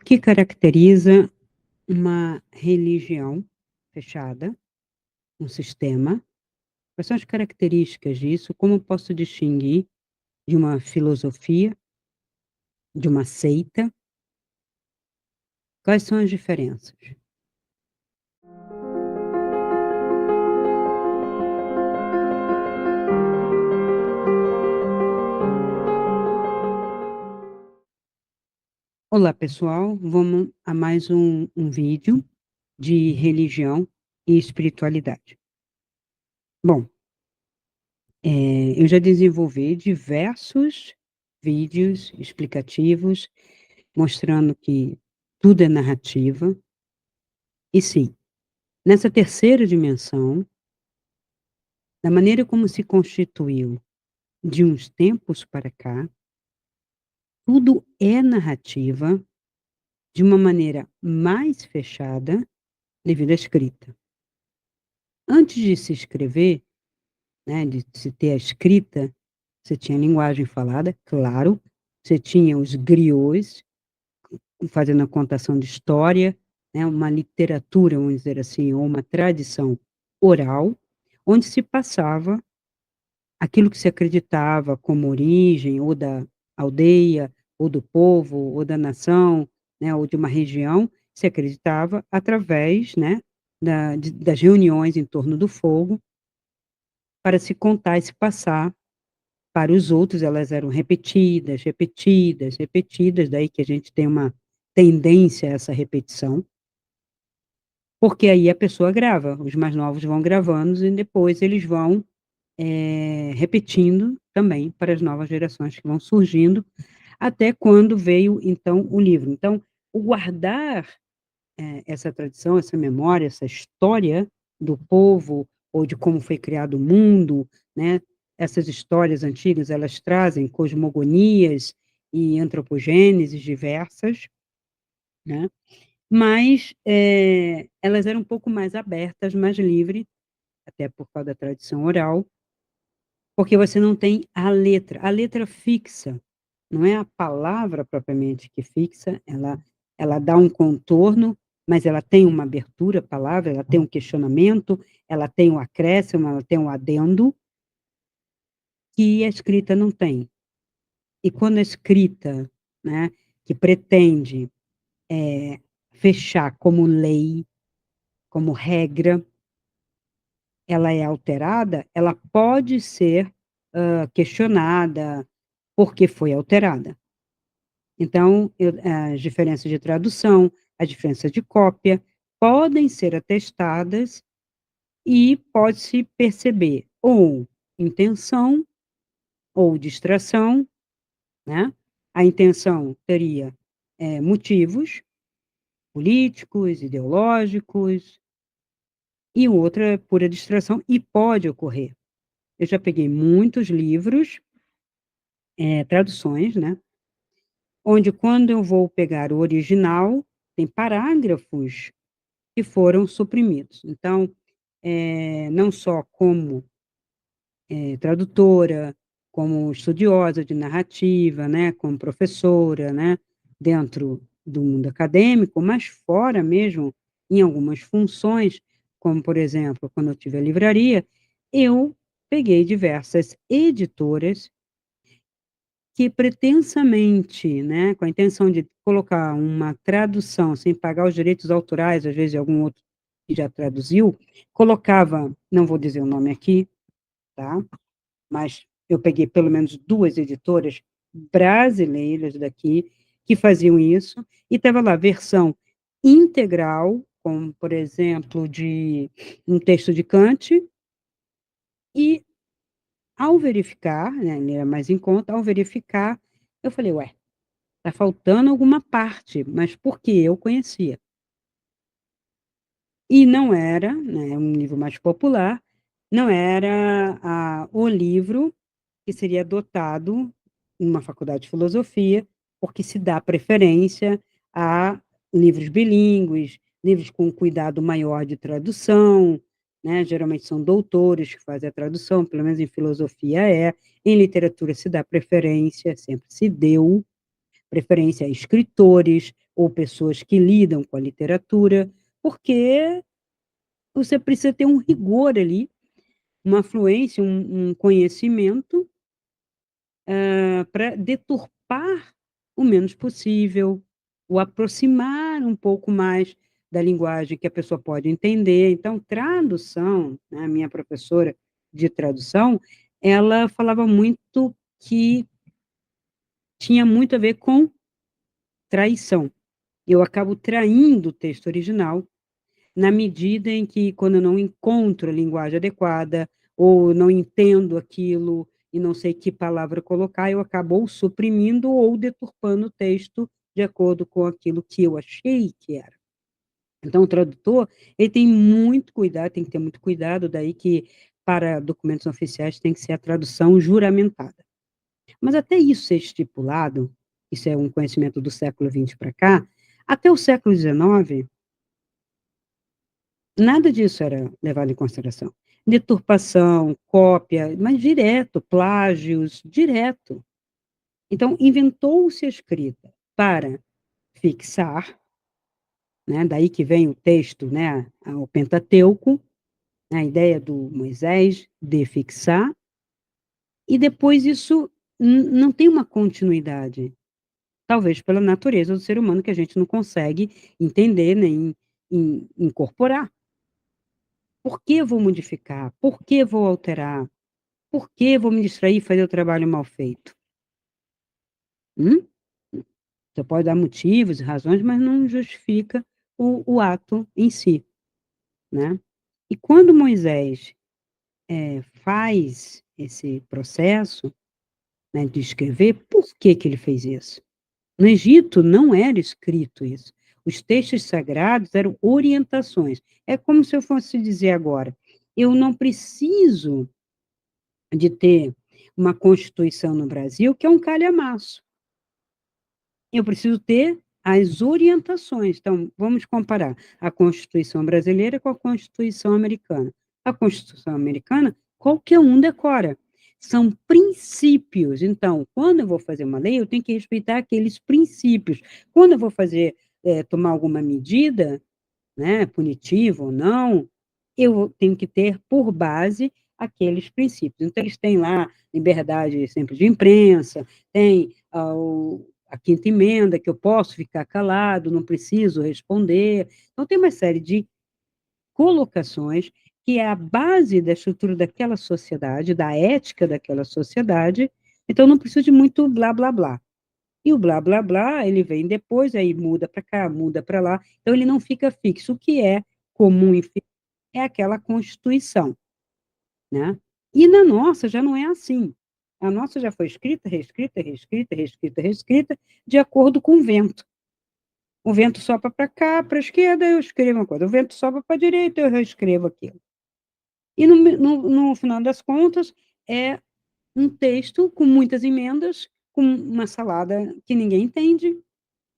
Que caracteriza uma religião fechada, um sistema? Quais são as características disso? Como eu posso distinguir de uma filosofia, de uma seita? Quais são as diferenças? Olá, pessoal. Vamos a mais um vídeo de religião e espiritualidade. Bom, eu já desenvolvi diversos vídeos explicativos mostrando que tudo é narrativa. E sim, nessa terceira dimensão, da maneira como se constituiu de uns tempos para cá, tudo é narrativa de uma maneira mais fechada devido à escrita. Antes de se escrever, né, de se ter a escrita, você tinha linguagem falada, claro, você tinha os griots fazendo a contação de história, né, uma literatura, vamos dizer assim, ou uma tradição oral, onde se passava aquilo que se acreditava como origem, ou da aldeia, ou do povo, ou da nação, né, ou de uma região, se acreditava através, né, das reuniões em torno do fogo, para se contar e se passar para os outros. Elas eram repetidas, repetidas, repetidas, daí que a gente tem uma tendência a essa repetição, porque aí a pessoa grava, os mais novos vão gravando e depois eles vão repetindo também para as novas gerações que vão surgindo, até quando veio, então, o livro. Então, o guardar, essa tradição, essa memória, essa história do povo, ou de como foi criado o mundo, né, essas histórias antigas, elas trazem cosmogonias e antropogêneses diversas, né, mas, elas eram um pouco mais abertas, mais livre, até por causa da tradição oral, porque você não tem a letra fixa, não é a palavra propriamente que fixa, ela dá um contorno, mas ela tem uma abertura, a palavra, ela tem um questionamento, ela tem um acréscimo, ela tem um adendo, que a escrita não tem. E quando a escrita, né, que pretende, fechar como lei, como regra, ela é alterada, ela pode ser, questionada, porque foi alterada. Então, as diferenças de tradução, a diferença de cópia, podem ser atestadas e pode-se perceber ou intenção ou distração, né. A intenção teria, motivos políticos, ideológicos, e o outro é pura distração e pode ocorrer. Eu já peguei muitos livros, traduções, né, onde quando eu vou pegar o original, tem parágrafos que foram suprimidos. Então, não só como, tradutora, como estudiosa de narrativa, né, como professora, né, dentro do mundo acadêmico, mas fora mesmo, em algumas funções, como, por exemplo, quando eu tive a livraria, eu peguei diversas editoras que pretensamente, né, com a intenção de colocar uma tradução sem pagar os direitos autorais, às vezes de algum outro que já traduziu, colocava, não vou dizer o nome aqui, tá, mas eu peguei pelo menos 2 editoras brasileiras daqui que faziam isso, e estava lá versão integral, como, por exemplo, de um texto de Kant, e ao verificar, né, ele era mais em conta, ao verificar, eu falei: "Ué, tá faltando alguma parte", mas porque eu conhecia. E não era, né, um livro mais popular, não era o livro que seria adotado em uma faculdade de filosofia, porque se dá preferência a livros bilíngues, livros com um cuidado maior de tradução, né, geralmente são doutores que fazem a tradução, pelo menos em filosofia é, em literatura se dá preferência, sempre se deu, preferência a escritores ou pessoas que lidam com a literatura, porque você precisa ter um rigor ali, uma fluência, um conhecimento para deturpar o menos possível, ou aproximar um pouco mais da linguagem que a pessoa pode entender. Então, tradução, né, a minha professora de tradução, ela falava muito que tinha muito a ver com traição. Eu acabo traindo o texto original na medida em que, quando eu não encontro a linguagem adequada, ou não entendo aquilo e não sei que palavra colocar, eu acabo ou suprimindo ou deturpando o texto de acordo com aquilo que eu achei que era. Então, o tradutor, ele tem muito cuidado, tem que ter muito cuidado, daí que, para documentos oficiais, tem que ser a tradução juramentada. Mas até isso ser estipulado, isso é um conhecimento do século XX para cá, até o século XIX, nada disso era levado em consideração. Deturpação, cópia, mas direto, plágios, direto. Então, inventou-se a escrita para fixar, né, daí que vem o texto, né, o Pentateuco, né, a ideia do Moisés de fixar, e depois isso não tem uma continuidade. Talvez pela natureza do ser humano, que a gente não consegue entender nem incorporar. Por que vou modificar? Por que vou alterar? Por que vou me distrair e fazer o trabalho mal feito? Hum? Você pode dar motivos e razões, mas não justifica o ato em si, né? E quando Moisés faz esse processo, né, de escrever, por que que ele fez isso? No Egito não era escrito isso. Os textos sagrados eram orientações. É como se eu fosse dizer agora, eu não preciso de ter uma Constituição no Brasil que é um calhamaço. Eu preciso ter as orientações. Então, vamos comparar a Constituição brasileira com a Constituição americana. A Constituição americana, qualquer um decora. São princípios. Então, quando eu vou fazer uma lei, eu tenho que respeitar aqueles princípios. Quando eu vou fazer, tomar alguma medida, né, punitiva ou não, eu tenho que ter por base aqueles princípios. Então, eles têm lá liberdade sempre de imprensa, tem a quinta emenda, que eu posso ficar calado, não preciso responder. Então, tem uma série de colocações que é a base da estrutura daquela sociedade, da ética daquela sociedade, então não preciso de muito blá, blá, blá. E o blá, blá, blá, ele vem depois, aí muda para cá, muda para lá, então ele não fica fixo. O que é comum e fixo é aquela Constituição, né? E na nossa já não é assim. A nossa já foi escrita, reescrita, reescrita, reescrita, reescrita, de acordo com o vento. O vento sopra para cá, para a esquerda, eu escrevo uma coisa. O vento sopra para a direita, eu reescrevo aquilo. E no final das contas, é um texto com muitas emendas, com uma salada que ninguém entende,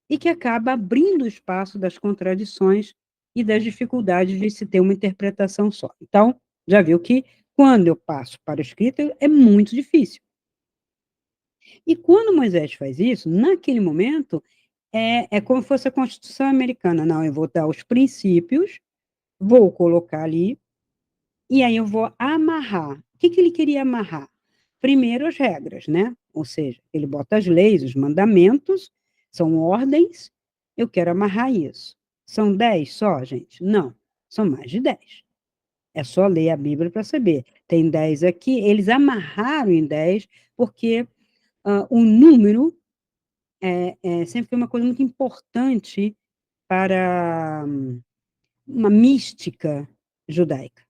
e que acaba abrindo o espaço das contradições e das dificuldades de se ter uma interpretação só. Então, já viu que quando eu passo para a escrita é muito difícil. E quando Moisés faz isso, naquele momento, é como se fosse a Constituição americana. Não, eu vou dar os princípios, vou colocar ali, e aí eu vou amarrar. O que que ele queria amarrar? Primeiro as regras, né? Ou seja, ele bota as leis, os mandamentos, são ordens, eu quero amarrar isso. São 10 só, gente? Não, são mais de 10. É só ler a Bíblia para saber. Tem 10 aqui, eles amarraram em 10, porque o número sempre foi uma coisa muito importante para uma mística judaica,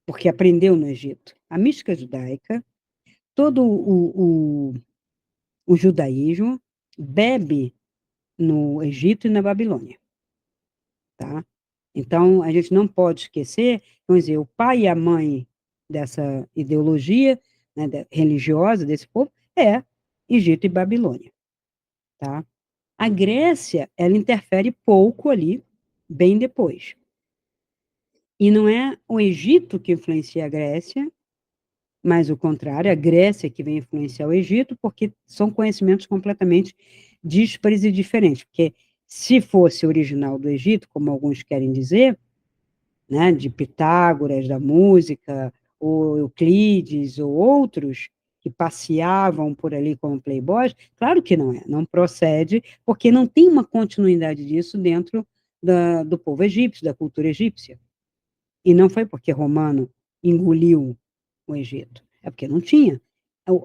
porque aprendeu no Egito. A mística judaica, todo o judaísmo bebe no Egito e na Babilônia, tá? Então, a gente não pode esquecer, vamos dizer, o pai e a mãe dessa ideologia, né, religiosa desse povo é Egito e Babilônia, tá? A Grécia, ela interfere pouco ali, bem depois. E não é o Egito que influencia a Grécia, mas o contrário, a Grécia que vem influenciar o Egito, porque são conhecimentos completamente díspares e diferentes, porque se fosse original do Egito, como alguns querem dizer, né, de Pitágoras, da música, ou Euclides, ou outros que passeavam por ali como playboys, claro que não é, não procede, porque não tem uma continuidade disso dentro do povo egípcio, da cultura egípcia. E não foi porque Romano engoliu o Egito, é porque não tinha.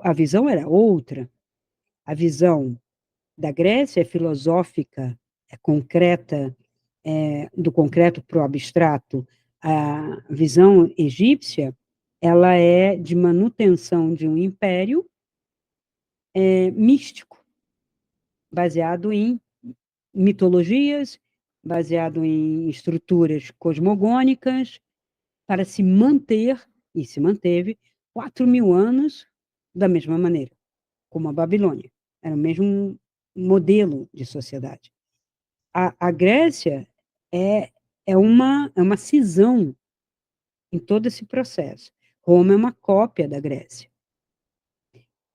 A visão era outra. A visão da Grécia é filosófica, é concreta, do concreto para o abstrato. A visão egípcia, ela é de manutenção de um império místico, baseado em mitologias, baseado em estruturas cosmogônicas, para se manter, e se manteve, 4.000 anos da mesma maneira, como a Babilônia. Era o mesmo modelo de sociedade. A Grécia é, é uma cisão em todo esse processo. Roma é uma cópia da Grécia.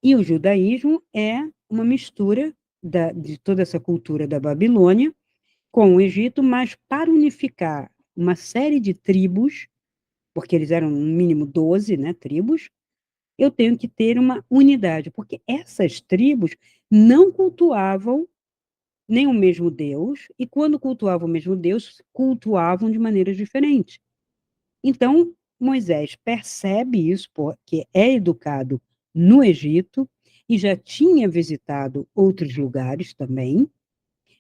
E o judaísmo é uma mistura de toda essa cultura da Babilônia com o Egito, mas para unificar uma série de tribos, porque eles eram no mínimo 12, né, tribos, eu tenho que ter uma unidade, porque essas tribos não cultuavam nem o mesmo Deus, e quando cultuavam o mesmo Deus, cultuavam de maneiras diferentes. Então, Moisés percebe isso, porque é educado no Egito e já tinha visitado outros lugares também.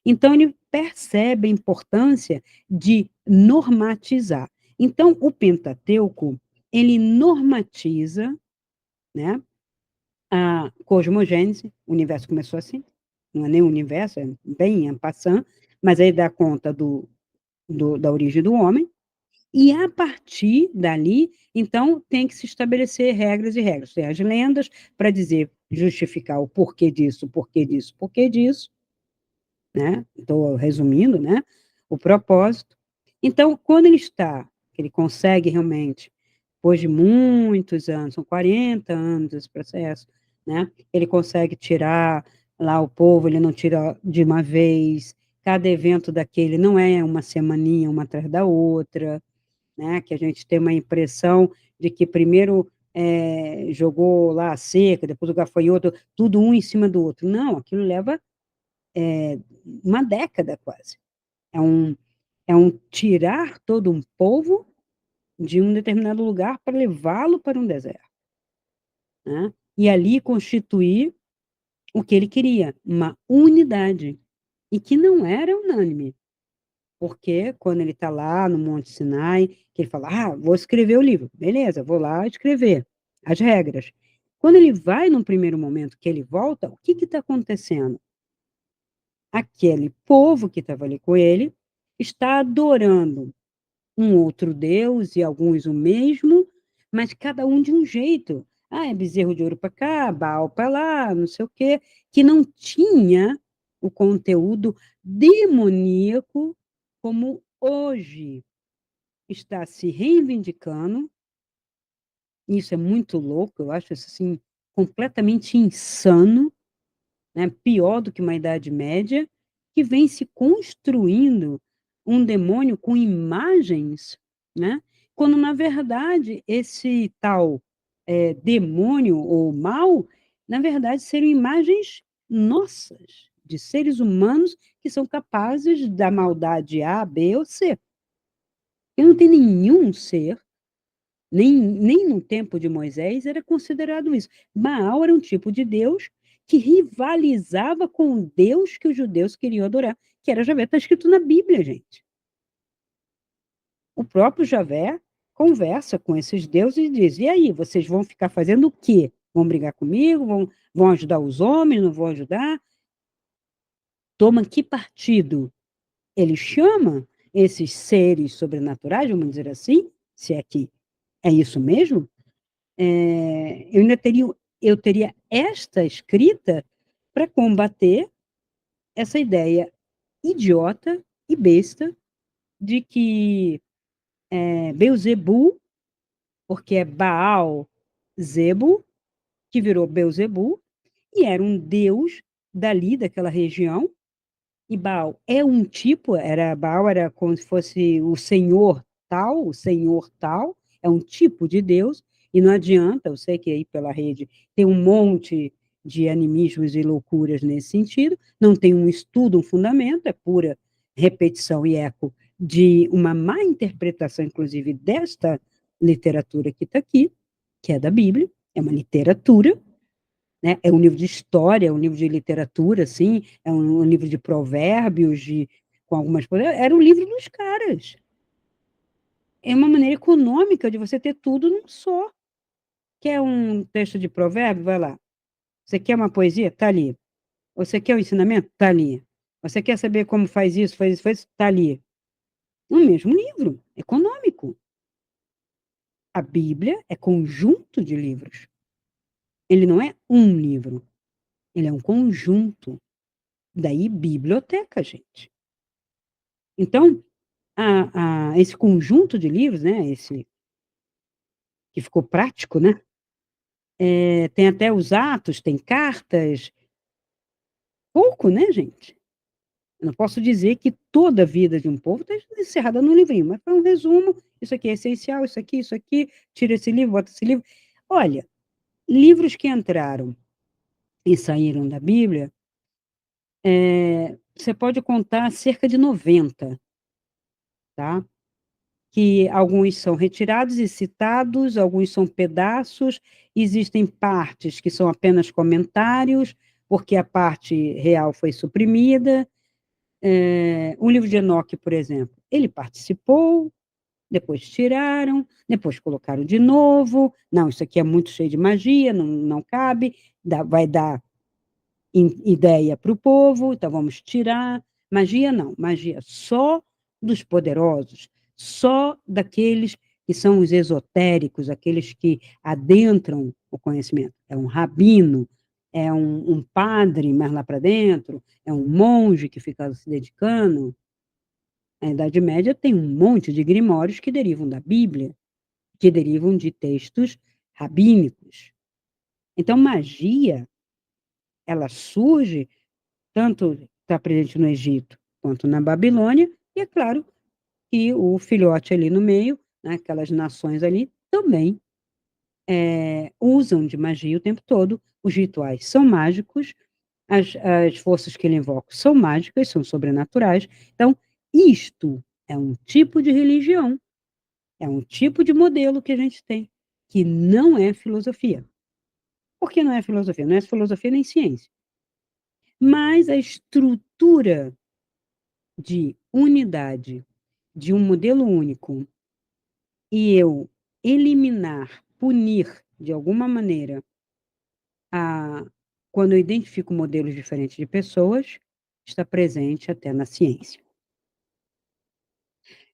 Então, ele percebe a importância de normatizar. Então, o Pentateuco, ele normatiza, né, a cosmogênese, o universo começou assim, não é nem o universo, é bem en passant, mas aí dá conta da origem do homem, e a partir dali, então, tem que se estabelecer regras e regras. Tem as lendas para dizer, justificar o porquê disso, porquê disso, porquê disso, né? Estou resumindo, né? O propósito. Então, quando ele está, ele consegue realmente, depois de muitos anos, são 40 anos esse processo, né? Ele consegue tirar lá o povo, ele não tira de uma vez, cada evento daquele não é uma semaninha uma atrás da outra, né? Que a gente tem uma impressão de que primeiro jogou lá a seca, depois o gafanhoto, tudo um em cima do outro. Não, aquilo leva uma década quase. É um, é um tirar todo um povo de um determinado lugar para levá-lo para um deserto, né? E ali constituir o que ele queria, uma unidade, e que não era unânime, porque quando ele está lá no Monte Sinai, que ele fala, vou escrever o livro, beleza, vou lá escrever as regras. Quando ele vai, no primeiro momento que ele volta, o que está acontecendo? Aquele povo que estava ali com ele está adorando um outro Deus e alguns o mesmo, mas cada um de um jeito. É bezerro de ouro para cá, Baal para lá, não sei o quê, que não tinha o conteúdo demoníaco como hoje está se reivindicando. Isso é muito louco, eu acho isso assim completamente insano, né, pior do que uma Idade Média, que vem se construindo um demônio com imagens, né, quando, na verdade, esse tal demônio ou mal, na verdade, seriam imagens nossas, de seres humanos que são capazes da maldade A, B ou C. E não tem nenhum ser, nem no tempo de Moisés era considerado isso. Baal era um tipo de Deus que rivalizava com o Deus que os judeus queriam adorar, que era Javé. Está escrito na Bíblia, gente. O próprio Javé conversa com esses deuses e diz: e aí, vocês vão ficar fazendo o quê? Vão brigar comigo? Vão ajudar os homens? Não vão ajudar? Toma que partido? Ele chama esses seres sobrenaturais, vamos dizer assim, se é que é isso mesmo, eu teria esta escrita para combater essa ideia idiota e besta de que Beuzebu, porque é Baal Zebu, que virou Beuzebu, e era um deus dali, daquela região, e Baal é um tipo, Baal era como se fosse o senhor tal, é um tipo de Deus, e não adianta, eu sei que aí pela rede tem um monte de animismos e loucuras nesse sentido, não tem um estudo, um fundamento, é pura repetição e eco de uma má interpretação, inclusive, desta literatura que está aqui, que é da Bíblia, é uma literatura, né? É um livro de história, é um livro de literatura, assim, é um livro de provérbios, com algumas coisas. Era um livro dos caras. É uma maneira econômica de você ter tudo num só. Quer um texto de provérbio? Vai lá. Você quer uma poesia? Está ali. Você quer um ensinamento? Está ali. Você quer saber como faz isso, faz isso, faz isso? Está ali. No mesmo livro, econômico. A Bíblia é conjunto de livros. Ele não é um livro, ele é um conjunto. Daí, biblioteca, gente. Então, esse conjunto de livros, né, esse que ficou prático, né, tem até os atos, tem cartas, pouco, né, gente? Eu não posso dizer que toda a vida de um povo está encerrada num livrinho, mas foi um resumo, isso aqui é essencial, isso aqui, tira esse livro, bota esse livro. Olha, livros que entraram e saíram da Bíblia, você pode contar cerca de 90, tá? Que alguns são retirados e citados, alguns são pedaços, existem partes que são apenas comentários, porque a parte real foi suprimida. O livro de Enoque, por exemplo, ele participou, depois tiraram, depois colocaram de novo. Não, isso aqui é muito cheio de magia, não cabe, vai dar ideia para o povo, então vamos tirar. Magia não, magia só dos poderosos, só daqueles que são os esotéricos, aqueles que adentram o conhecimento. É um rabino, é um padre mais lá para dentro, é um monge que fica se dedicando. Na Idade Média tem um monte de grimórios que derivam da Bíblia, que derivam de textos rabínicos. Então, magia, ela surge tanto está presente no Egito quanto na Babilônia, e é claro que o filhote ali no meio, né, aquelas nações ali, também usam de magia o tempo todo, os rituais são mágicos, as forças que ele invoca são mágicas, são sobrenaturais, então isto é um tipo de religião, é um tipo de modelo que a gente tem, que não é filosofia. Por que não é filosofia? Não é filosofia nem ciência. Mas a estrutura de unidade, de um modelo único, e eu eliminar, punir, de alguma maneira, a, quando eu identifico modelos diferentes de pessoas, está presente até na ciência.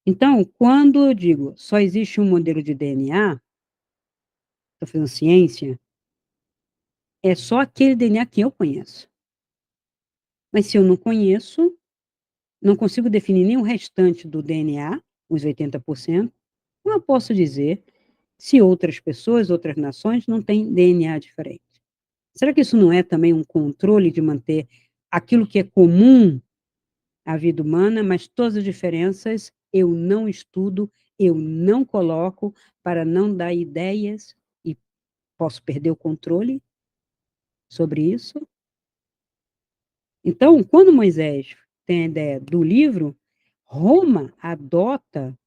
Então, quando eu digo só existe um modelo de DNA, estou fazendo ciência, é só aquele DNA que eu conheço. Mas se eu não conheço, não consigo definir nem o restante do DNA, os 80%, como eu posso dizer se outras pessoas, outras nações não têm DNA diferente? Será que isso não é também um controle de manter aquilo que é comum à vida humana, mas todas as diferenças eu não estudo, eu não coloco para não dar ideias e posso perder o controle sobre isso? Então, quando Moisés tem a ideia do livro, Roma adota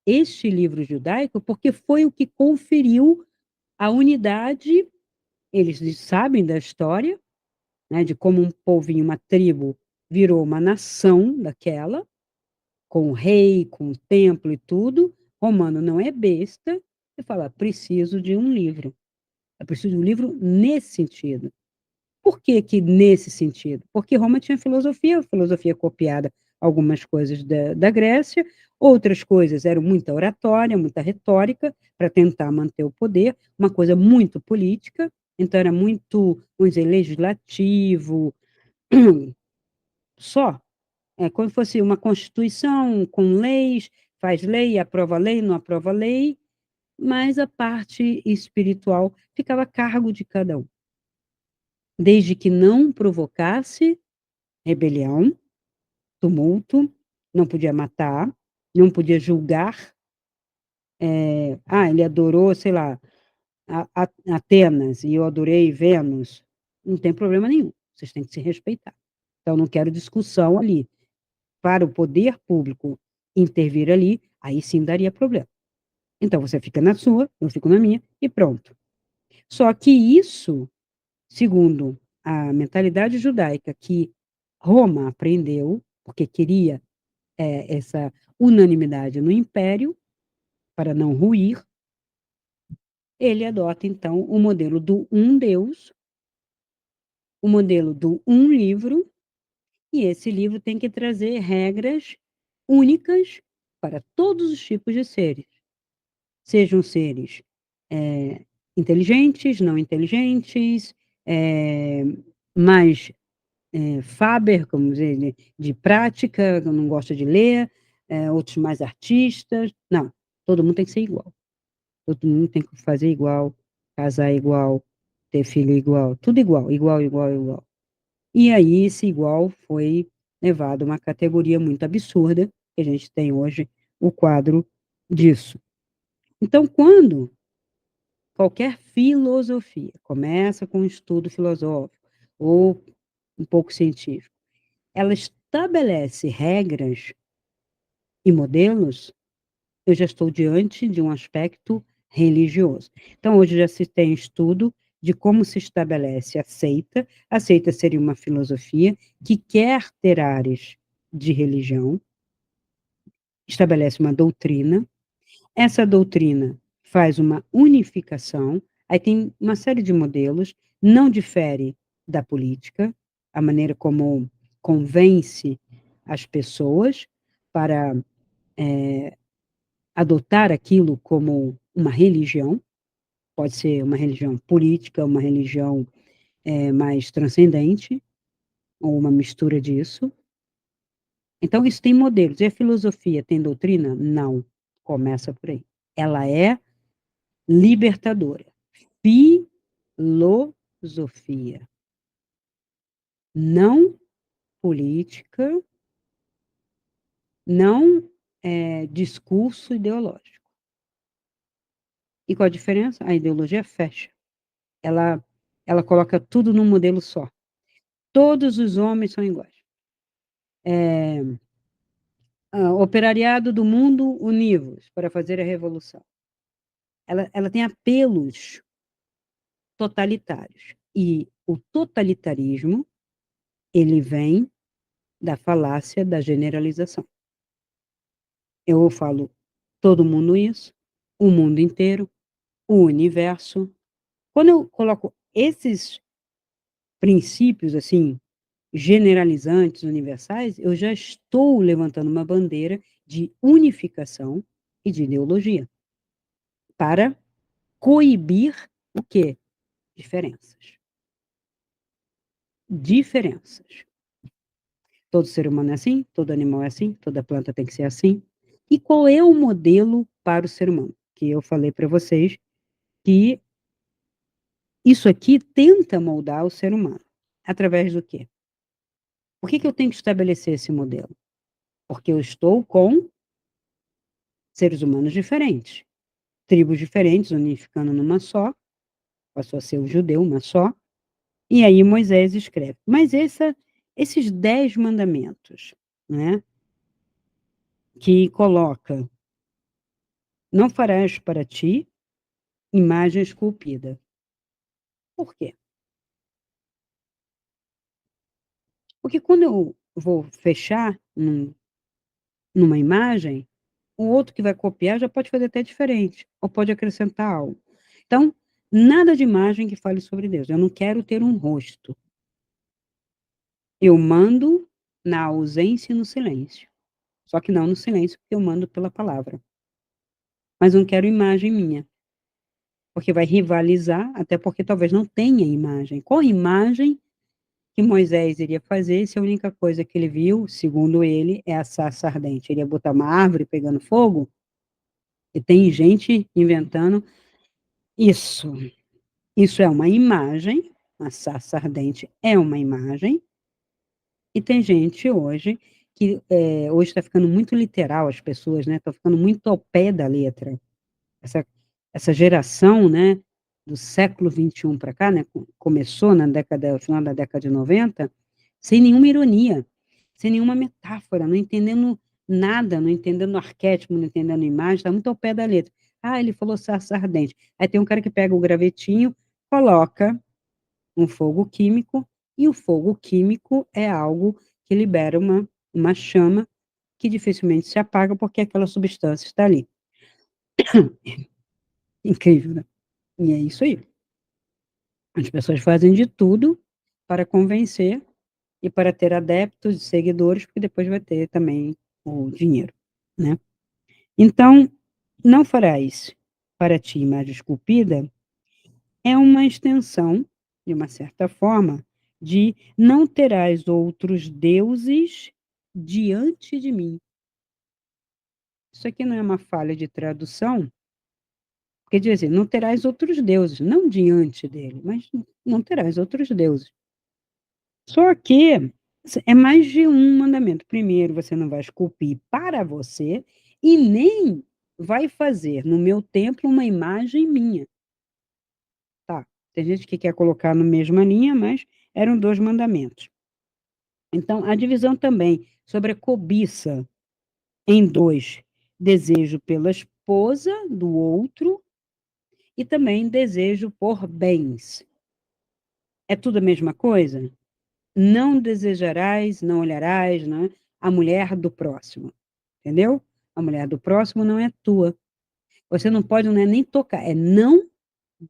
este livro judaico porque foi o que conferiu a unidade. Eles sabem da história, né, de como um povinho, uma tribo, virou uma nação daquela, com o rei, com o templo e tudo. Romano não é besta e fala: preciso de um livro. Eu preciso de um livro nesse sentido. Por que que nesse sentido? Porque Roma tinha filosofia copiada algumas coisas da Grécia, outras coisas eram muita oratória, muita retórica, para tentar manter o poder, uma coisa muito política, então era muito, vamos dizer, legislativo, só. É como se fosse uma constituição com leis, faz lei, aprova lei, não aprova lei, mas a parte espiritual ficava a cargo de cada um. desde que não provocasse rebelião, tumulto, não podia matar, não podia julgar. Ele adorou, sei lá, Atenas e eu adorei Vênus. Não tem problema nenhum. Vocês têm que se respeitar. Então, não quero discussão ali. Para o poder público intervir ali, aí sim daria problema. Então, você fica na sua, eu fico na minha, e pronto. Só que isso, segundo a mentalidade judaica que Roma aprendeu, porque queria essa unanimidade no império, para não ruir, ele adota, então, o modelo do um Deus, o modelo do um livro, e esse livro tem que trazer regras únicas para todos os tipos de seres, sejam seres inteligentes, não inteligentes, mais Faber, como dizer, de prática, que não gosta de ler, outros mais artistas. Não, todo mundo tem que ser igual. Todo mundo tem que fazer igual, casar igual, ter filho igual, tudo igual, igual, igual, igual. E aí esse igual foi levado a uma categoria muito absurda, que a gente tem hoje o quadro disso. Então, quando qualquer filosofia começa com um estudo filosófico ou um pouco científico, ela estabelece regras e modelos, eu já estou diante de um aspecto religioso. Então, hoje já se tem estudo de como se estabelece a seita. A seita seria uma filosofia que quer ter áreas de religião, estabelece uma doutrina, essa doutrina faz uma unificação, aí tem uma série de modelos, não difere da política, a maneira como convence as pessoas para adotar aquilo como uma religião, pode ser uma religião política, uma religião mais transcendente, ou uma mistura disso. Então, isso tem modelos. E a filosofia tem doutrina? Não. Começa por aí. Ela é libertadora. Filosofia, não política, não discurso ideológico. E qual a diferença? A ideologia fecha. Ela, ela coloca tudo num modelo só. Todos os homens são iguais. Operariado do mundo, univos para fazer a revolução. Ela tem apelos totalitários. E o totalitarismo, ele vem da falácia da generalização. Eu falo todo mundo isso, o mundo inteiro, o universo. Quando eu coloco esses princípios assim generalizantes, universais, eu já estou levantando uma bandeira de unificação e de ideologia para coibir o quê? Diferenças. Diferenças. Todo ser humano é assim, todo animal é assim, toda planta tem que ser assim. E qual é o modelo para o ser humano? Que eu falei para vocês que isso aqui tenta moldar o ser humano. Através do quê? Por que eu tenho que estabelecer esse modelo? Porque eu estou com seres humanos diferentes, tribos diferentes, unificando numa só, passou a ser o judeu, uma só, e aí Moisés escreve. Mas esses 10 mandamentos, né, que coloca, não farás para ti imagem esculpida. Por quê? Porque quando eu vou fechar numa imagem, o outro que vai copiar já pode fazer até diferente, ou pode acrescentar algo. Então, nada de imagem que fale sobre Deus. Eu não quero ter um rosto. Eu mando na ausência e no silêncio. Só que não no silêncio, porque eu mando pela palavra. Mas não quero imagem minha, porque vai rivalizar, até porque talvez não tenha imagem. Qual imagem que Moisés iria fazer se a única coisa que ele viu, segundo ele, é a sarça ardente? Ele ia botar uma árvore pegando fogo? E tem gente inventando isso. Isso é uma imagem, a sarça ardente é uma imagem, e tem gente hoje que hoje está ficando muito literal as pessoas, né? Estão ficando muito ao pé da letra. Essa, essa geração, né, do século XXI para cá, né, começou no final da década de 90, sem nenhuma ironia, sem nenhuma metáfora, não entendendo nada, não entendendo arquétipo, não entendendo imagem, está muito ao pé da letra. Ah, ele falou sarça ardente. Aí tem um cara que pega o gravetinho, coloca um fogo químico, e o fogo químico é algo que libera uma chama que dificilmente se apaga porque aquela substância está ali. Incrível, né? E é isso aí. As pessoas fazem de tudo para convencer e para ter adeptos e seguidores, porque depois vai ter também o dinheiro, né? Então, não farás para ti imagem esculpida é uma extensão, de uma certa forma, de não terás outros deuses diante de mim. Isso aqui não é uma falha de tradução, quer dizer, não terás outros deuses, não diante dele, mas não terás outros deuses. Só que é mais de um mandamento. Primeiro, você não vai esculpir para você e nem vai fazer no meu templo uma imagem minha. Tá, tem gente que quer colocar na mesma linha, mas eram dois mandamentos. Então, a divisão também sobre a cobiça em dois: desejo pela esposa do outro e também desejo por bens. É tudo a mesma coisa? Não desejarás, não olharás, né, a mulher do próximo, entendeu? A mulher do próximo não é tua. Você não pode, não é nem tocar, é não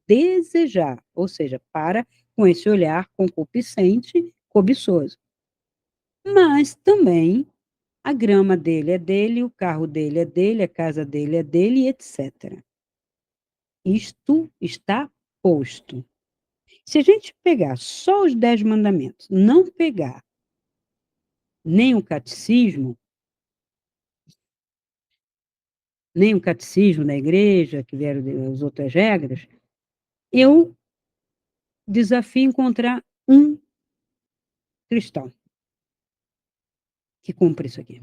desejar, ou seja, para com esse olhar concupiscente, cobiçoso. Mas também a grama dele é dele, o carro dele é dele, a casa dele é dele, etc. Isto está posto. Se a gente pegar só os 10 mandamentos, não pegar nem o catecismo, nem o catecismo da igreja, que vieram as outras regras, eu desafio encontrar um cristão que cumpre isso aqui.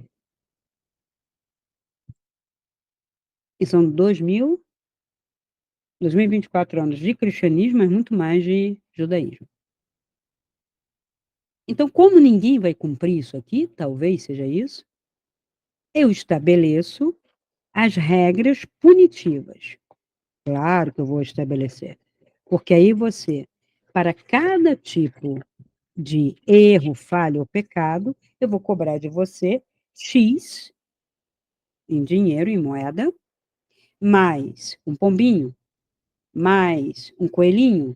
E são 2024 anos de cristianismo, mas muito mais de judaísmo. Então, como ninguém vai cumprir isso aqui, talvez seja isso, eu estabeleço as regras punitivas. Claro que eu vou estabelecer. Porque aí você, para cada tipo de erro, falha ou pecado, eu vou cobrar de você X em dinheiro, em moeda, mais um pombinho, mais um coelhinho,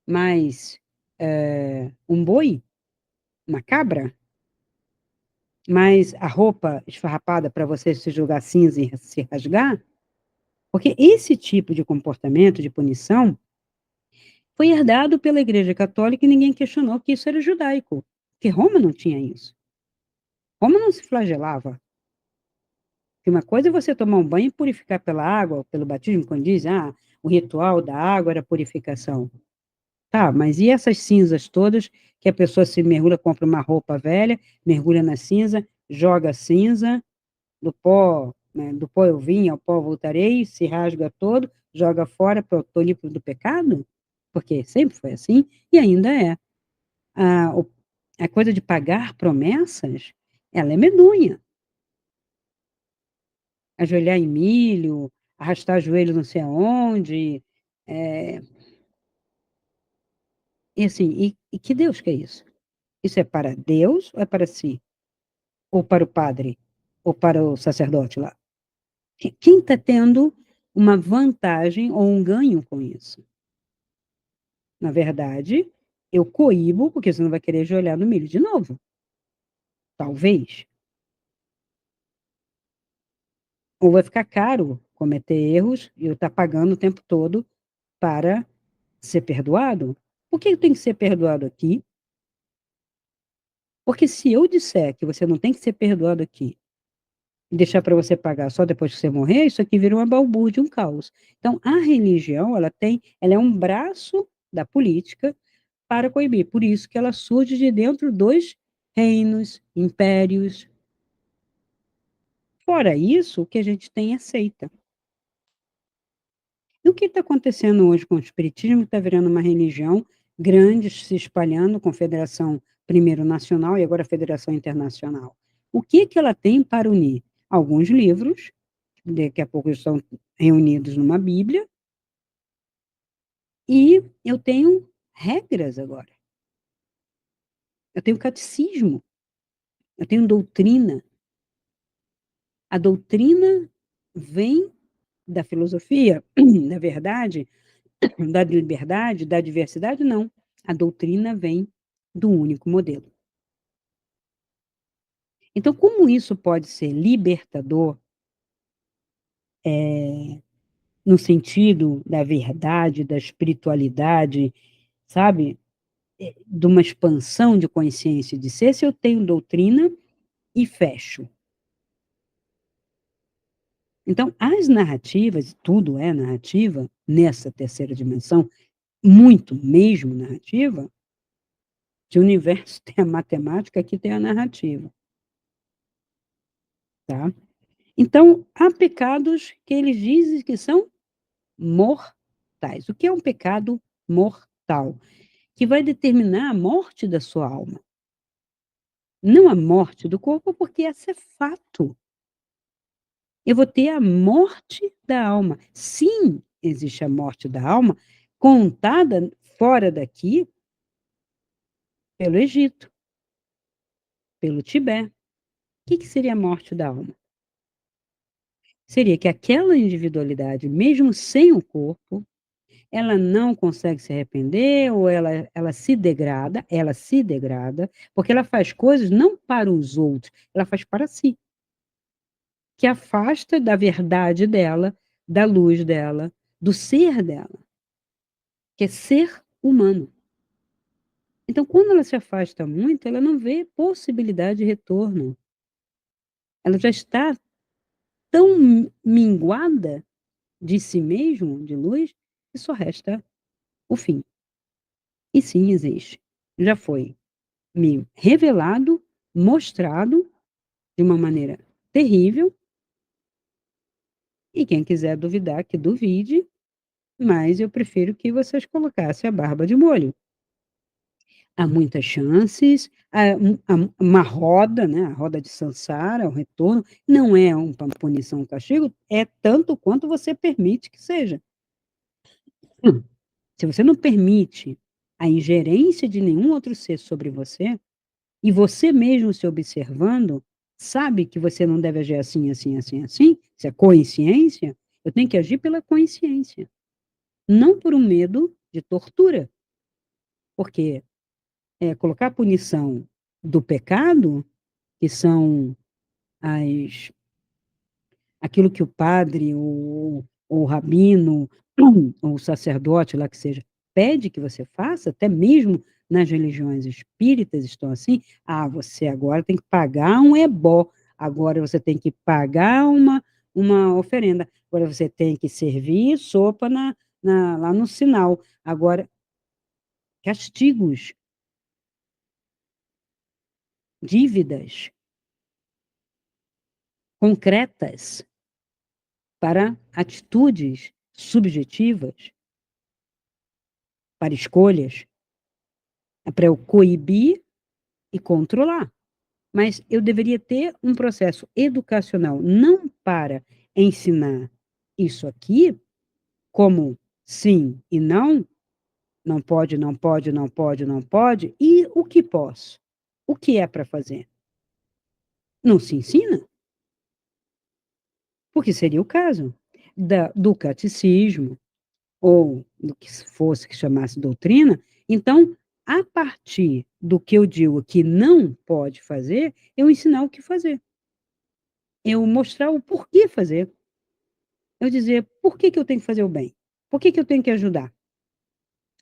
mais um boi, uma cabra, mais a roupa esfarrapada para você se jogar cinza e se rasgar, porque esse tipo de comportamento de punição foi herdado pela Igreja Católica e ninguém questionou que isso era judaico, porque Roma não tinha isso. Roma não se flagelava. Porque uma coisa é você tomar um banho e purificar pela água, pelo batismo, quando diz, o ritual da água era purificação. Tá, mas e essas cinzas todas que a pessoa se mergulha, compra uma roupa velha, mergulha na cinza, joga a cinza, do pó, né, do pó eu vim, ao pó voltarei, se rasga todo, joga fora, estou limpo do pecado? Porque sempre foi assim e ainda é. A coisa de pagar promessas, ela é medonha. Ajoelhar em milho, arrastar joelho não sei aonde, e assim, e que Deus quer isso? Isso é para Deus ou é para si? Ou para o padre? Ou para o sacerdote lá? Quem está tendo uma vantagem ou um ganho com isso? Na verdade, eu coíbo, porque você não vai querer ajoelhar no milho de novo. Talvez. Ou vai ficar caro cometer erros e eu estar pagando o tempo todo para ser perdoado. Por que eu tenho que ser perdoado aqui? Porque se eu disser que você não tem que ser perdoado aqui e deixar para você pagar só depois que você morrer, isso aqui vira uma balbúrdia, um caos. Então, a religião, ela é um braço da política para coibir. Por isso que ela surge de dentro dos reinos, impérios. Fora isso, o que a gente tem é seita. E o que está acontecendo hoje com o espiritismo? Está virando uma religião grande, se espalhando, Confederação primeiro nacional e agora Federação Internacional. O que que ela tem para unir? Alguns livros, daqui a pouco estão reunidos numa Bíblia, e eu tenho regras agora. Eu tenho catecismo, eu tenho doutrina. A doutrina vem da filosofia, da verdade, da liberdade, da diversidade? Não. A doutrina vem do único modelo. Então, como isso pode ser libertador, no sentido da verdade, da espiritualidade, sabe? De uma expansão de consciência de ser, se eu tenho doutrina e fecho. Então, as narrativas, tudo é narrativa, nessa terceira dimensão, muito mesmo narrativa, se o universo tem a matemática, aqui tem a narrativa, tá? Então, há pecados que eles dizem que são mortais. O que é um pecado mortal? Que vai determinar a morte da sua alma. Não a morte do corpo, porque essa é fato. Eu vou ter a morte da alma. Sim, existe a morte da alma, contada fora daqui pelo Egito, pelo Tibete. O que seria a morte da alma? Seria que aquela individualidade, mesmo sem o corpo, ela não consegue se arrepender, ou ela se degrada, porque ela faz coisas não para os outros, ela faz para si, que afasta da verdade dela, da luz dela, do ser dela, que é ser humano. Então, quando ela se afasta muito, ela não vê possibilidade de retorno. Ela já está tão minguada de si mesmo, de luz, que só resta o fim. E sim, existe. Já foi me revelado, mostrado de uma maneira terrível, e quem quiser duvidar, que duvide, mas eu prefiro que vocês colocassem a barba de molho. Há muitas chances, uma roda, né, a roda de Sansara, o retorno, não é uma punição, um castigo, é tanto quanto você permite que seja. Se você não permite a ingerência de nenhum outro ser sobre você, e você mesmo se observando, sabe que você não deve agir assim, assim, assim, assim, isso é consciência, eu tenho que agir pela consciência, não por um medo de tortura, porque colocar a punição do pecado, que são as, aquilo que o padre, ou o rabino, ou o sacerdote lá que seja, pede que você faça, até mesmo nas religiões espíritas estão assim, você agora tem que pagar um ebó, agora você tem que pagar uma oferenda, agora você tem que servir sopa lá no sinal, agora castigos, dívidas concretas para atitudes subjetivas, para escolhas, para eu coibir e controlar. Mas eu deveria ter um processo educacional, não para ensinar isso aqui, como sim e não, não pode, não pode, não pode, não pode, e o que posso? O que é para fazer? Não se ensina? Porque seria o caso do catecismo, ou do que fosse que chamasse doutrina, então, a partir do que eu digo que não pode fazer, eu ensinar o que fazer. Eu mostrar o porquê fazer. Eu dizer, por que que eu tenho que fazer o bem? Por que que eu tenho que ajudar?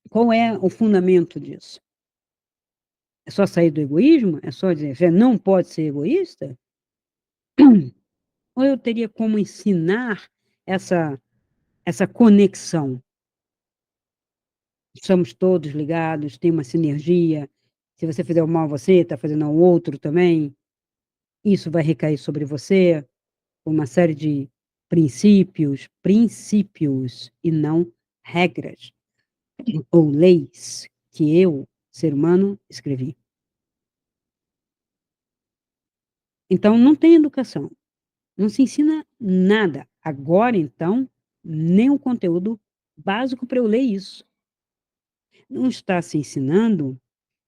Qual é o fundamento disso? É só sair do egoísmo? É só dizer, você não pode ser egoísta? Ou eu teria como ensinar essa conexão? Somos todos ligados, tem uma sinergia. Se você fizer o mal a você, está fazendo ao outro também. Isso vai recair sobre você, uma série de princípios e não regras ou leis que eu, ser humano, escrevi. Então, não tem educação, não se ensina nada. Agora, então, nem o conteúdo básico para eu ler isso. Não está se ensinando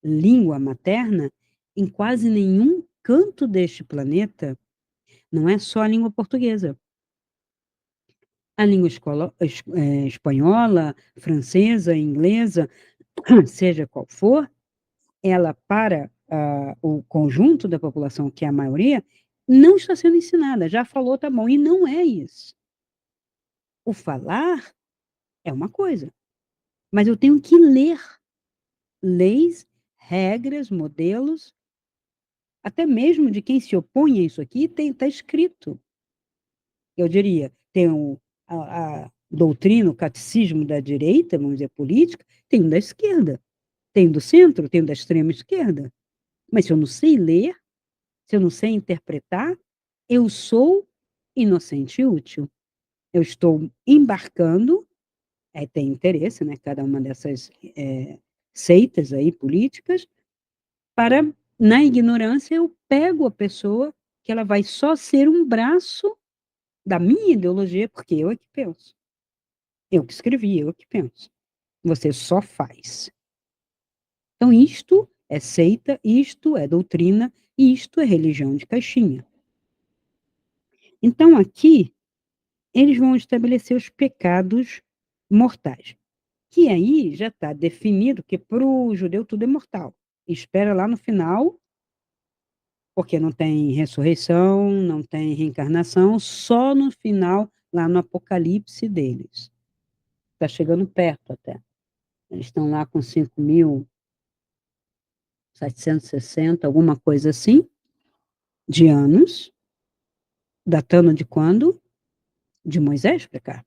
língua materna em quase nenhum canto deste planeta, não é só a língua portuguesa. A língua espanhola, francesa, inglesa, seja qual for, ela para o conjunto da população, que é a maioria, não está sendo ensinada. Já falou, tá bom, e não é isso. O falar é uma coisa, mas eu tenho que ler leis, regras, modelos, até mesmo de quem se opõe a isso aqui, está escrito. Eu diria, tem a doutrina, o catecismo da direita, vamos dizer, política, tem um da esquerda, tem do centro, tem da extrema esquerda. Mas se eu não sei ler, se eu não sei interpretar, eu sou inocente e útil. Eu estou embarcando, tem interesse, né, cada uma dessas seitas aí políticas, para, na ignorância, eu pego a pessoa que ela vai só ser um braço da minha ideologia, porque eu é que penso. Eu que escrevi, eu que penso. Você só faz. Então, isto é seita, isto é doutrina, isto é religião de caixinha. Então, aqui, eles vão estabelecer os pecados mortais. Que aí já está definido que para o judeu tudo é mortal. Espera lá no final, porque não tem ressurreição, não tem reencarnação, só no final, lá no apocalipse deles. Está chegando perto até. Eles estão lá com 5.760, alguma coisa assim, de anos, datando de quando? De Moisés para cá,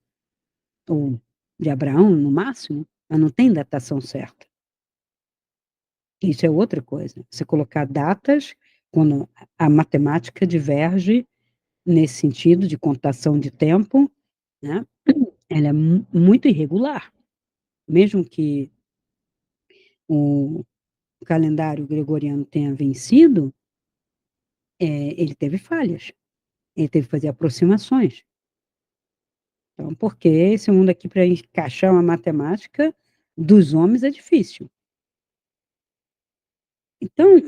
ou de Abraão, no máximo, mas não tem datação certa. Isso é outra coisa. Você colocar datas, quando a matemática diverge nesse sentido de contação de tempo, né? Ela é muito irregular. Mesmo que o calendário gregoriano tenha vencido, ele teve falhas. Ele teve que fazer aproximações. Então, porque esse mundo aqui, para encaixar uma matemática dos homens, é difícil. Então,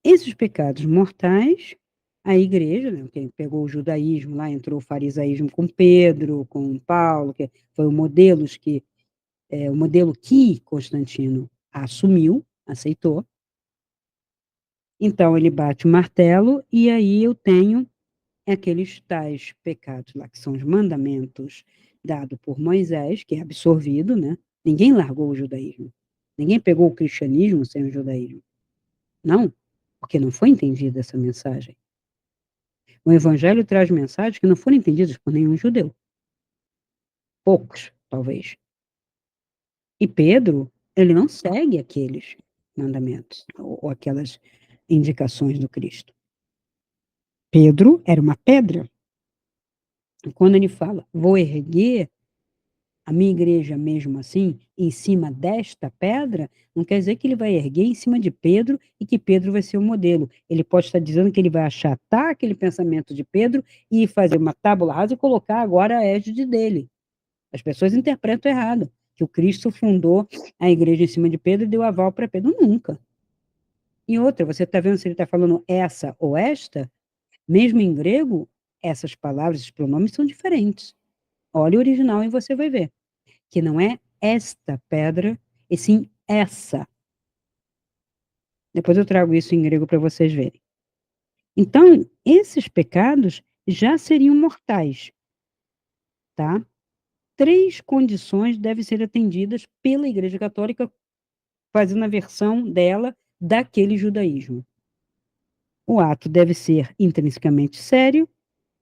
esses pecados mortais, a igreja, né, quem pegou o judaísmo lá, entrou o farisaísmo com Pedro, com Paulo, que foi o modelo que Constantino assumiu, aceitou. Então, ele bate o martelo, e aí eu tenho aqueles tais pecados lá, que são os mandamentos dados por Moisés, que é absorvido, né? Ninguém largou o judaísmo. Ninguém pegou o cristianismo sem o judaísmo. Não, porque não foi entendida essa mensagem. O evangelho traz mensagens que não foram entendidas por nenhum judeu. Poucos, talvez. E Pedro, ele não segue aqueles mandamentos ou aquelas indicações do Cristo. Pedro era uma pedra. E quando ele fala, vou erguer a minha igreja mesmo assim, em cima desta pedra, não quer dizer que ele vai erguer em cima de Pedro e que Pedro vai ser o modelo. Ele pode estar dizendo que ele vai achatar aquele pensamento de Pedro e fazer uma tábula rasa e colocar agora a égide dele. As pessoas interpretam errado, que o Cristo fundou a igreja em cima de Pedro e deu aval para Pedro. Nunca. E outra, você está vendo se ele está falando essa ou esta? Mesmo em grego, essas palavras, esses pronomes são diferentes. Olha o original e você vai ver que não é esta pedra, e sim essa. Depois eu trago isso em grego para vocês verem. Então, esses pecados já seriam mortais, tá? 3 condições devem ser atendidas pela Igreja Católica, fazendo a versão dela daquele judaísmo. O ato deve ser intrinsecamente sério.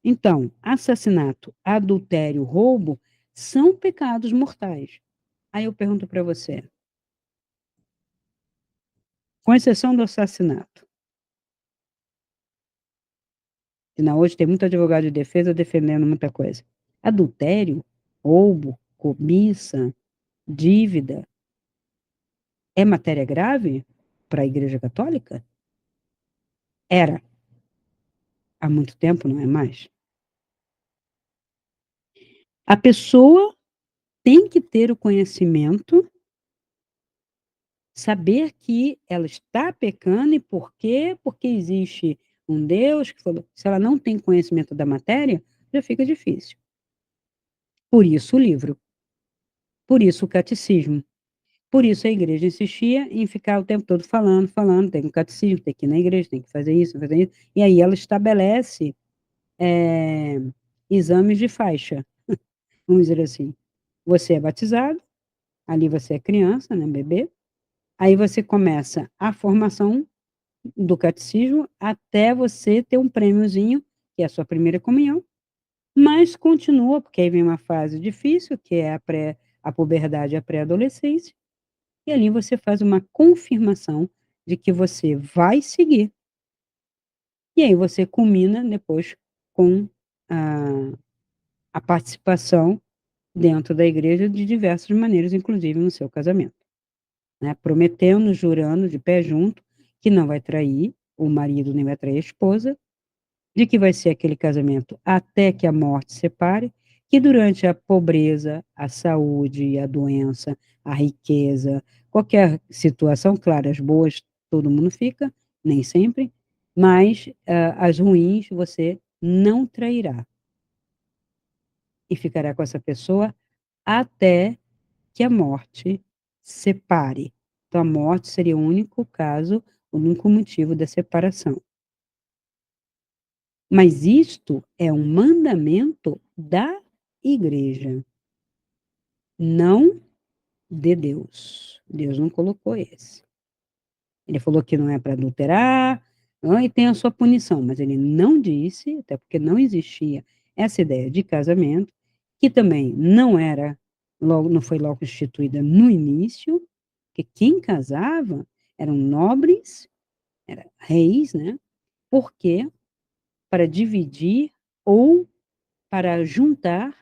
Então, assassinato, adultério, roubo são pecados mortais. Aí eu pergunto para você, com exceção do assassinato, que na hoje tem muito advogado de defesa defendendo muita coisa. Adultério, roubo, cobiça, dívida, é matéria grave para a Igreja Católica? Era. Há muito tempo, não é mais. A pessoa tem que ter o conhecimento, saber que ela está pecando e por quê? Porque existe um Deus que falou. Se ela não tem conhecimento da matéria, já fica difícil. Por isso o livro, por isso o catecismo. Por isso a igreja insistia em ficar o tempo todo falando, falando, tem um catecismo, tem que ir na igreja, tem que fazer isso, fazer isso. E aí ela estabelece exames de faixa, vamos dizer assim. Você é batizado, ali você é criança, né, bebê. Aí você começa a formação do catecismo até você ter um prêmiozinho, que é a sua primeira comunhão, mas continua, porque aí vem uma fase difícil, que é a puberdade e a pré-adolescência, e ali você faz uma confirmação de que você vai seguir. E aí você culmina depois com a, a participação dentro da igreja de diversas maneiras, inclusive no seu casamento. Né? Prometendo, jurando de pé junto, que não vai trair o marido nem vai trair a esposa, de que vai ser aquele casamento até que a morte separe, que durante a pobreza, a saúde, a doença, a riqueza, qualquer situação, claro, as boas todo mundo fica, nem sempre, mas as ruins você não trairá e ficará com essa pessoa até que a morte separe. Então, a morte seria o único caso, o único motivo da separação. Mas isto é um mandamento da igreja, não de Deus. Deus não colocou esse. Ele falou que não é para adulterar, e tem a sua punição, mas ele não disse, até porque não existia essa ideia de casamento, que também não era, logo, não foi logo instituída no início, que quem casava eram nobres, eram reis, né? Porque para dividir ou para juntar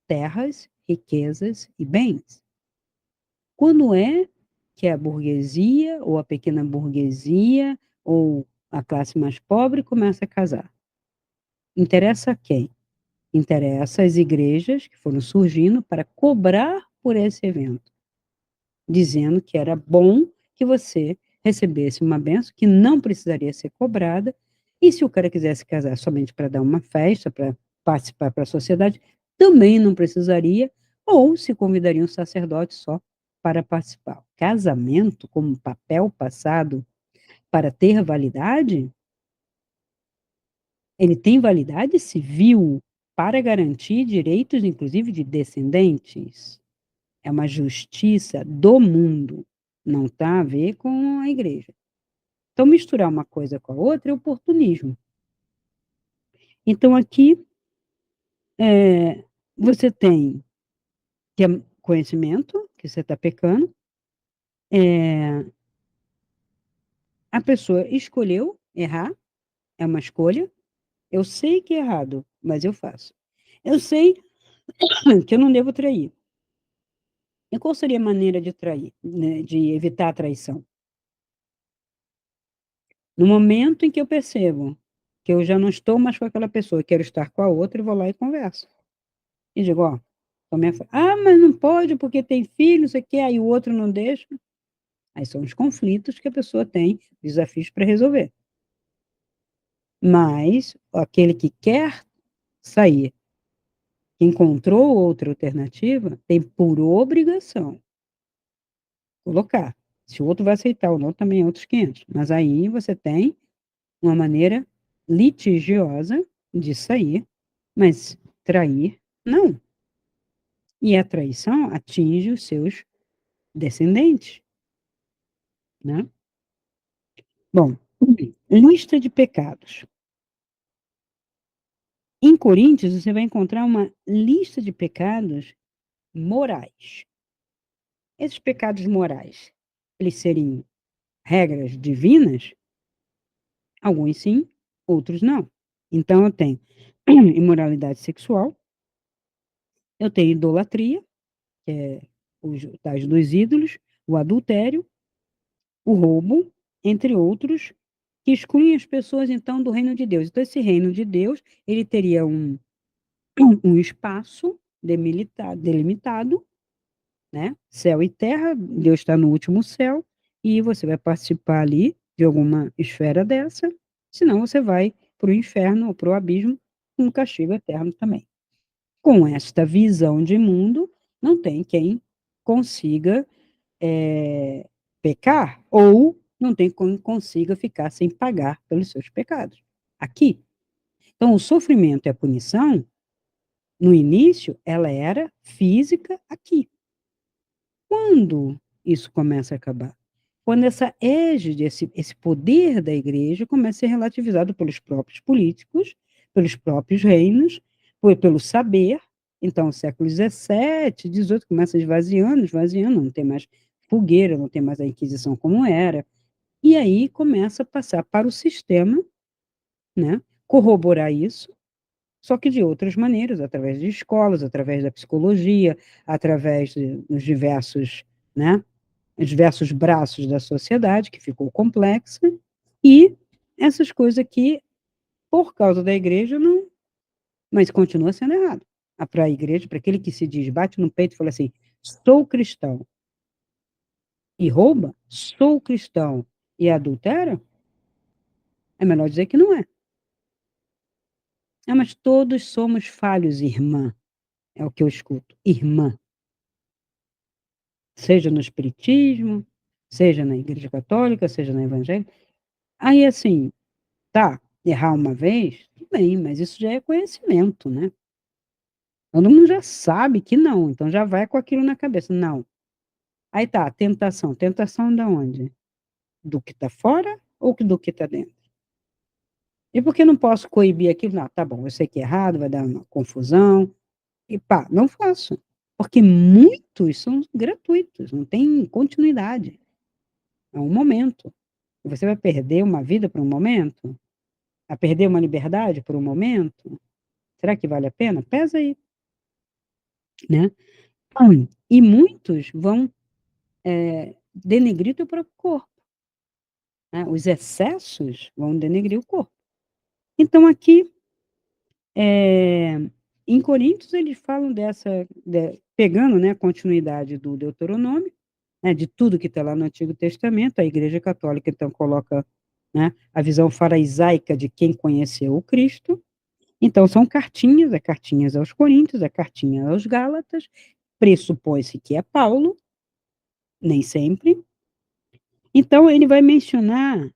terras, riquezas e bens. Quando é que a burguesia, ou a pequena burguesia, ou a classe mais pobre começa a casar? Interessa a quem? Interessa as igrejas que foram surgindo para cobrar por esse evento, dizendo que era bom que você recebesse uma benção que não precisaria ser cobrada, e se o cara quisesse casar somente para dar uma festa, para participar para a sociedade, também não precisaria, ou se convidaria um sacerdote só para participar. O casamento, como papel passado para ter validade, ele tem validade civil para garantir direitos, inclusive, de descendentes. É uma justiça do mundo, não está a ver com a igreja. Então, misturar uma coisa com a outra é oportunismo. Então, aqui, você tem que é conhecimento, que você está pecando, é, a pessoa escolheu errar, é uma escolha, eu sei que é errado, mas eu faço. Eu sei que eu não devo trair. E qual seria a maneira de trair, né, de evitar a traição? No momento em que eu percebo que eu já não estou mais com aquela pessoa, quero estar com a outra, eu vou lá e converso. E digo, ó, mas não pode porque tem filho, isso aqui, aí o outro não deixa. Aí são os conflitos que a pessoa tem, desafios para resolver. Mas aquele que quer sair, que encontrou outra alternativa, tem por obrigação colocar. Se o outro vai aceitar ou não, também é outros 500. Mas aí você tem uma maneira litigiosa de sair, mas trair, não. E a traição atinge os seus descendentes, né? Bom, lista de pecados. Em Coríntios, você vai encontrar uma lista de pecados morais. esses pecados morais, eles seriam regras divinas? Alguns sim, outros não. Então, eu tenho imoralidade sexual, eu tenho idolatria, que é os tais dos ídolos, o adultério, o roubo, entre outros, que excluem as pessoas, então, do reino de Deus. Então, esse reino de Deus, ele teria um espaço delimitado, né? Céu e terra, Deus está no último céu, e você vai participar ali de alguma esfera dessa, senão você vai para o inferno ou para o abismo, com um castigo eterno também. Com esta visão de mundo, não tem quem consiga pecar, ou não tem quem consiga ficar sem pagar pelos seus pecados. Aqui. Então, o sofrimento e a punição, no início, ela era física aqui. Quando isso começa a acabar? Quando essa égide, esse poder da igreja começa a ser relativizado pelos próprios políticos, pelos próprios reinos, pelo saber. Então, o século XVII, XVIII começa esvaziando, não tem mais fogueira, não tem mais a Inquisição como era. E aí começa a passar para o sistema, né, corroborar isso, só que de outras maneiras, através de escolas, através da psicologia, através dos diversos, né, os diversos braços da sociedade, que ficou complexa, e essas coisas que, por causa da igreja, não. Mas continua sendo errado. Para a igreja, para aquele que se diz, bate no peito e fala assim: sou cristão, e rouba, sou cristão, e adultera, é melhor dizer que não é. Ah, mas todos somos falhos, irmã. É o que eu escuto. Irmã. Seja no espiritismo, seja na igreja católica, seja na evangélica. Aí, assim, tá, errar uma vez, tudo bem, mas isso já é conhecimento, né? Todo mundo já sabe que não, então já vai com aquilo na cabeça. Não. Aí tá, tentação. Tentação da onde? Do que tá fora ou do que tá dentro? E por que não posso coibir aquilo? Não, tá bom, eu sei que é errado, vai dar uma confusão, e pá, não faço. Porque muitos são gratuitos, não tem continuidade. É um momento. E você vai perder uma vida por um momento? A perder uma liberdade por um momento? Será que vale a pena? Pesa aí, né? E muitos vão denegrir o teu próprio corpo, né? Os excessos vão denegrir o corpo. Então, aqui, em Coríntios, eles falam pegando, né, a continuidade do Deuteronômio, né, de tudo que está lá no Antigo Testamento, a Igreja Católica, então, coloca, né, a visão faraisaica de quem conheceu o Cristo. Então, são cartinhas, cartinhas aos Coríntios, cartinha aos Gálatas, pressupõe-se que é Paulo, nem sempre. Então, ele vai mencionar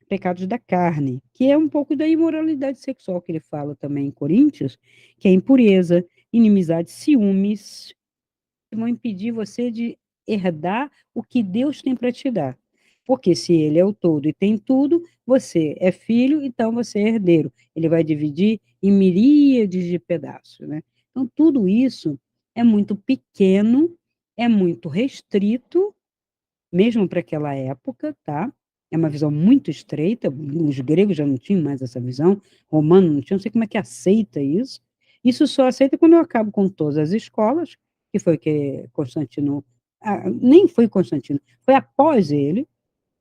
pecados da carne, que é um pouco da imoralidade sexual que ele fala também em Coríntios, que é impureza, inimizade, ciúmes, que vão impedir você de herdar o que Deus tem para te dar. Porque se ele é o todo e tem tudo, você é filho, então você é herdeiro. Ele vai dividir em miríades de pedaços, né? Então, tudo isso é muito pequeno, é muito restrito, mesmo para aquela época, tá? É uma visão muito estreita, os gregos já não tinham mais essa visão, romanos não tinham, não sei como é que aceita isso. Isso só aceita quando eu acabo com todas as escolas, que foi que Constantino, nem foi Constantino, foi após ele,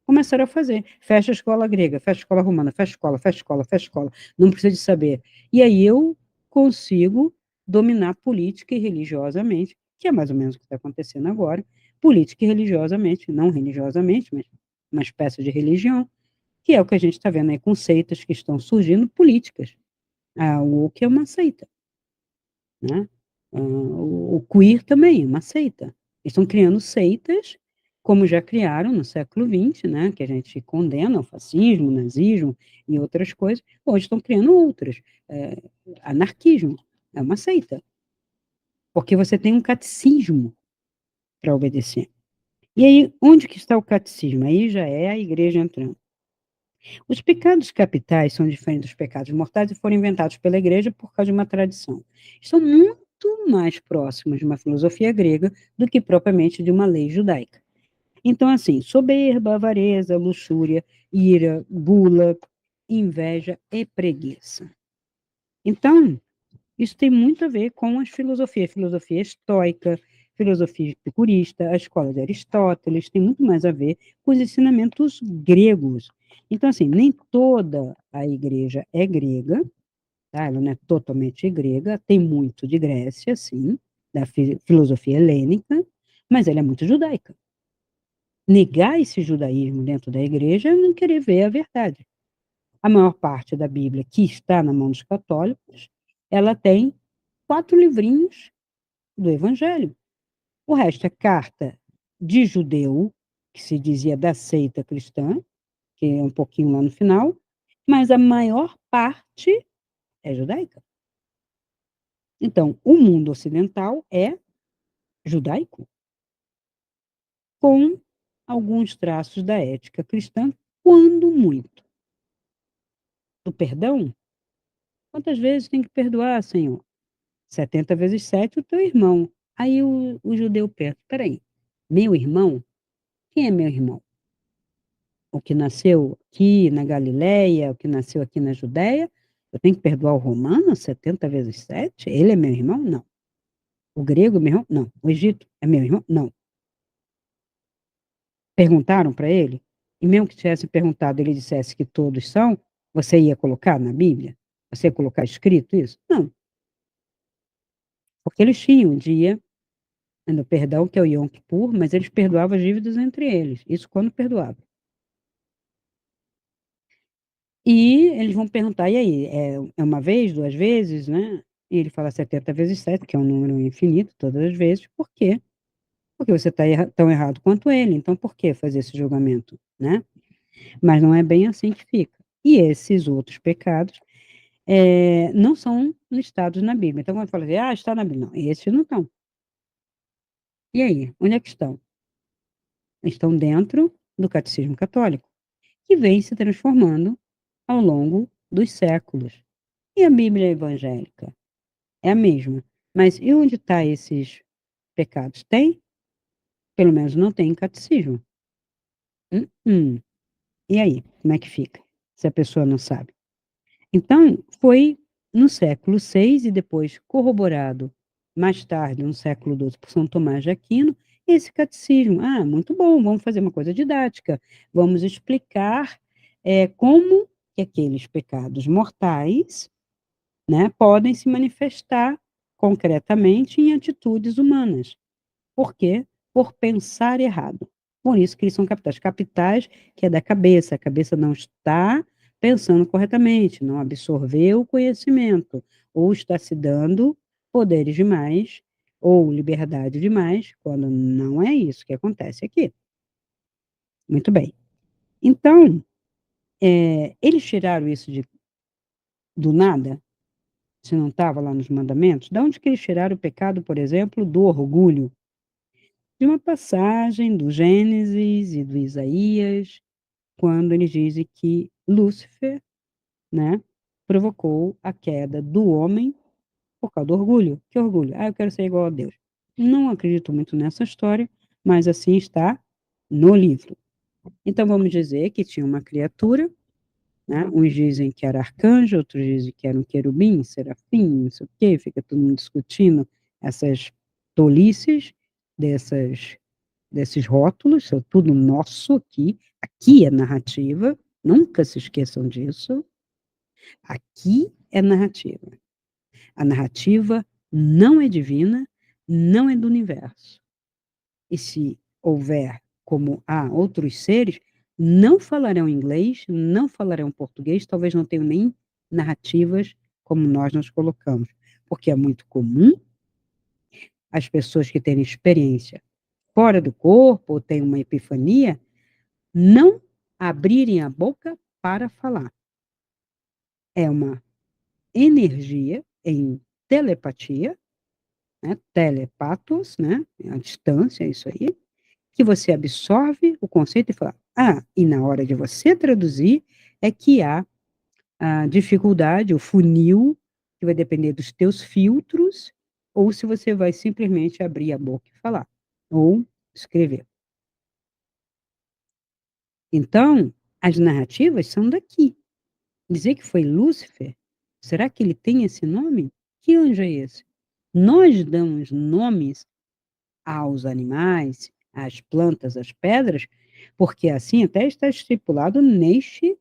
começaram a fazer. Fecha a escola grega, fecha a escola romana, fecha a escola, fecha a escola, fecha a escola, não precisa de saber. E aí eu consigo dominar política e religiosamente, que é mais ou menos o que está acontecendo agora, política e religiosamente, não religiosamente, mas uma espécie de religião, que é o que a gente está vendo aí com seitas que estão surgindo políticas. O que é uma seita, né? O queer também é uma seita. Eles estão criando seitas, como já criaram no século XX, né? Que a gente condena o fascismo, o nazismo e outras coisas. Hoje estão criando outras. É, anarquismo é uma seita, porque você tem um catecismo para obedecer. E aí, onde que está o catecismo? Aí já é a igreja entrando. Os pecados capitais são diferentes dos pecados mortais e foram inventados pela igreja por causa de uma tradição. Estão muito mais próximas de uma filosofia grega do que propriamente de uma lei judaica. Então, assim, soberba, avareza, luxúria, ira, gula, inveja e preguiça. Então, isso tem muito a ver com as filosofias, filosofia estoica, filosofia epicurista, a escola de Aristóteles, tem muito mais a ver com os ensinamentos gregos. Então, assim, nem toda a igreja é grega, tá? Ela não é totalmente grega, tem muito de Grécia, sim, da filosofia helênica, mas ela é muito judaica. Negar esse judaísmo dentro da igreja é não querer ver a verdade. A maior parte da Bíblia que está na mão dos católicos, ela tem 4 livrinhos do Evangelho. O resto é carta de judeu, que se dizia da seita cristã, que é um pouquinho lá no final, mas a maior parte é judaica. Então, o mundo ocidental é judaico, com alguns traços da ética cristã, quando muito. Do perdão? Quantas vezes tem que perdoar, Senhor? 70 vezes 7 o teu irmão. Aí o judeu pensa, peraí, meu irmão? Quem é meu irmão? O que nasceu aqui na Galileia, o que nasceu aqui na Judéia? Eu tenho que perdoar o romano 70 vezes 7? Ele é meu irmão? Não. O grego é meu irmão? Não. O Egito é meu irmão? Não. Perguntaram para ele? E mesmo que tivesse perguntado, ele dissesse que todos são, você ia colocar na Bíblia? Você ia colocar escrito isso? Não. Porque eles tinham um dia no perdão, que é o Yom Kippur, mas eles perdoavam as dívidas entre eles. Isso quando perdoavam. E eles vão perguntar, e aí, é uma vez, 2 vezes, né? E ele fala 70 vezes 7, que é um número infinito, todas as vezes. Por quê? Porque você está tão errado quanto ele. Então, por que fazer esse julgamento, né? Mas não é bem assim que fica. E esses outros pecados não são listados na Bíblia. Então, quando fala assim, está na Bíblia. Não, esses não estão. E aí, onde é que estão? Estão dentro do catecismo católico, que vem se transformando ao longo dos séculos. E a Bíblia evangélica? É a mesma. Mas e onde estão esses pecados? Tem? Pelo menos não tem em catecismo. Hum. E aí, como é que fica? Se a pessoa não sabe. Então, foi no século VI e depois corroborado mais tarde, no século XII, por São Tomás de Aquino, esse catecismo. Muito bom, vamos fazer uma coisa didática. Vamos explicar como que aqueles pecados mortais, né, podem se manifestar concretamente em atitudes humanas. Por quê? Por pensar errado. Por isso que eles são capitais. Capitais que é da cabeça. A cabeça não está pensando corretamente, não absorveu o conhecimento, ou está se dando poderes demais, ou liberdade demais, quando não é isso que acontece aqui. Muito bem. Então, eles tiraram isso do nada, se não estava lá nos mandamentos. De onde que eles tiraram o pecado, por exemplo, do orgulho? De uma passagem do Gênesis e do Isaías, quando eles dizem que Lúcifer, né, provocou a queda do homem por causa do orgulho. Que orgulho? Eu quero ser igual a Deus. Não acredito muito nessa história, mas assim está no livro. Então vamos dizer que tinha uma criatura, né? Uns dizem que era arcanjo, outros dizem que era um querubim, serafim, não sei o quê, fica todo mundo discutindo essas tolices desses rótulos, são tudo nosso aqui. Aqui é narrativa, nunca se esqueçam disso. Aqui é narrativa. A narrativa não é divina, não é do universo. E se houver, como há outros seres, não falarão inglês, não falarão português, talvez não tenham nem narrativas como nós nos colocamos, porque é muito comum as pessoas que têm experiência fora do corpo, ou têm uma epifania, não abrirem a boca para falar. É uma energia em telepatia, né, telepatos, né, a distância, é isso aí, que você absorve o conceito e fala, e na hora de você traduzir, é que há a dificuldade, o funil, que vai depender dos teus filtros, ou se você vai simplesmente abrir a boca e falar, ou escrever. Então, as narrativas são daqui. Dizer que foi Lúcifer, será que ele tem esse nome? Que anjo é esse? Nós damos nomes aos animais, às plantas, às pedras, porque assim até está estipulado neste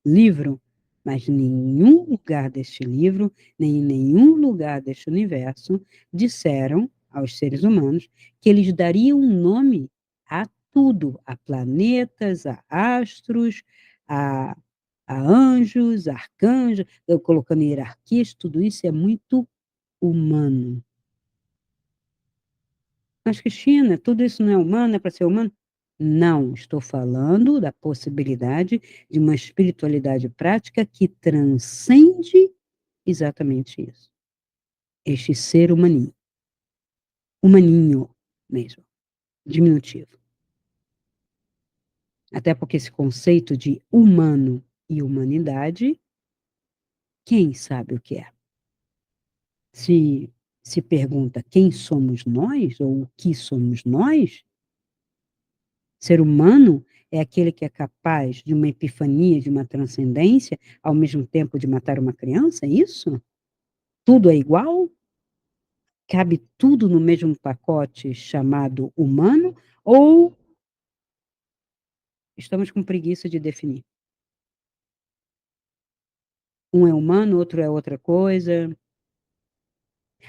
livro, mas em nenhum lugar deste livro, nem em nenhum lugar deste universo, disseram aos seres humanos que eles dariam um nome a tudo, a planetas, a astros, a, a anjos, a arcanjos, eu colocando hierarquias, tudo isso é muito humano. Mas, Cristina, tudo isso não é humano, é para ser humano? Não, estou falando da possibilidade de uma espiritualidade prática que transcende exatamente isso. Este ser humaninho. Humaninho mesmo, diminutivo. Até porque esse conceito de humano e humanidade, quem sabe o que é? Se se pergunta quem somos nós ou o que somos nós, ser humano é aquele que é capaz de uma epifania, de uma transcendência, ao mesmo tempo de matar uma criança, é isso? Tudo é igual? Cabe tudo no mesmo pacote chamado humano? Ou estamos com preguiça de definir? Um é humano, outro é outra coisa.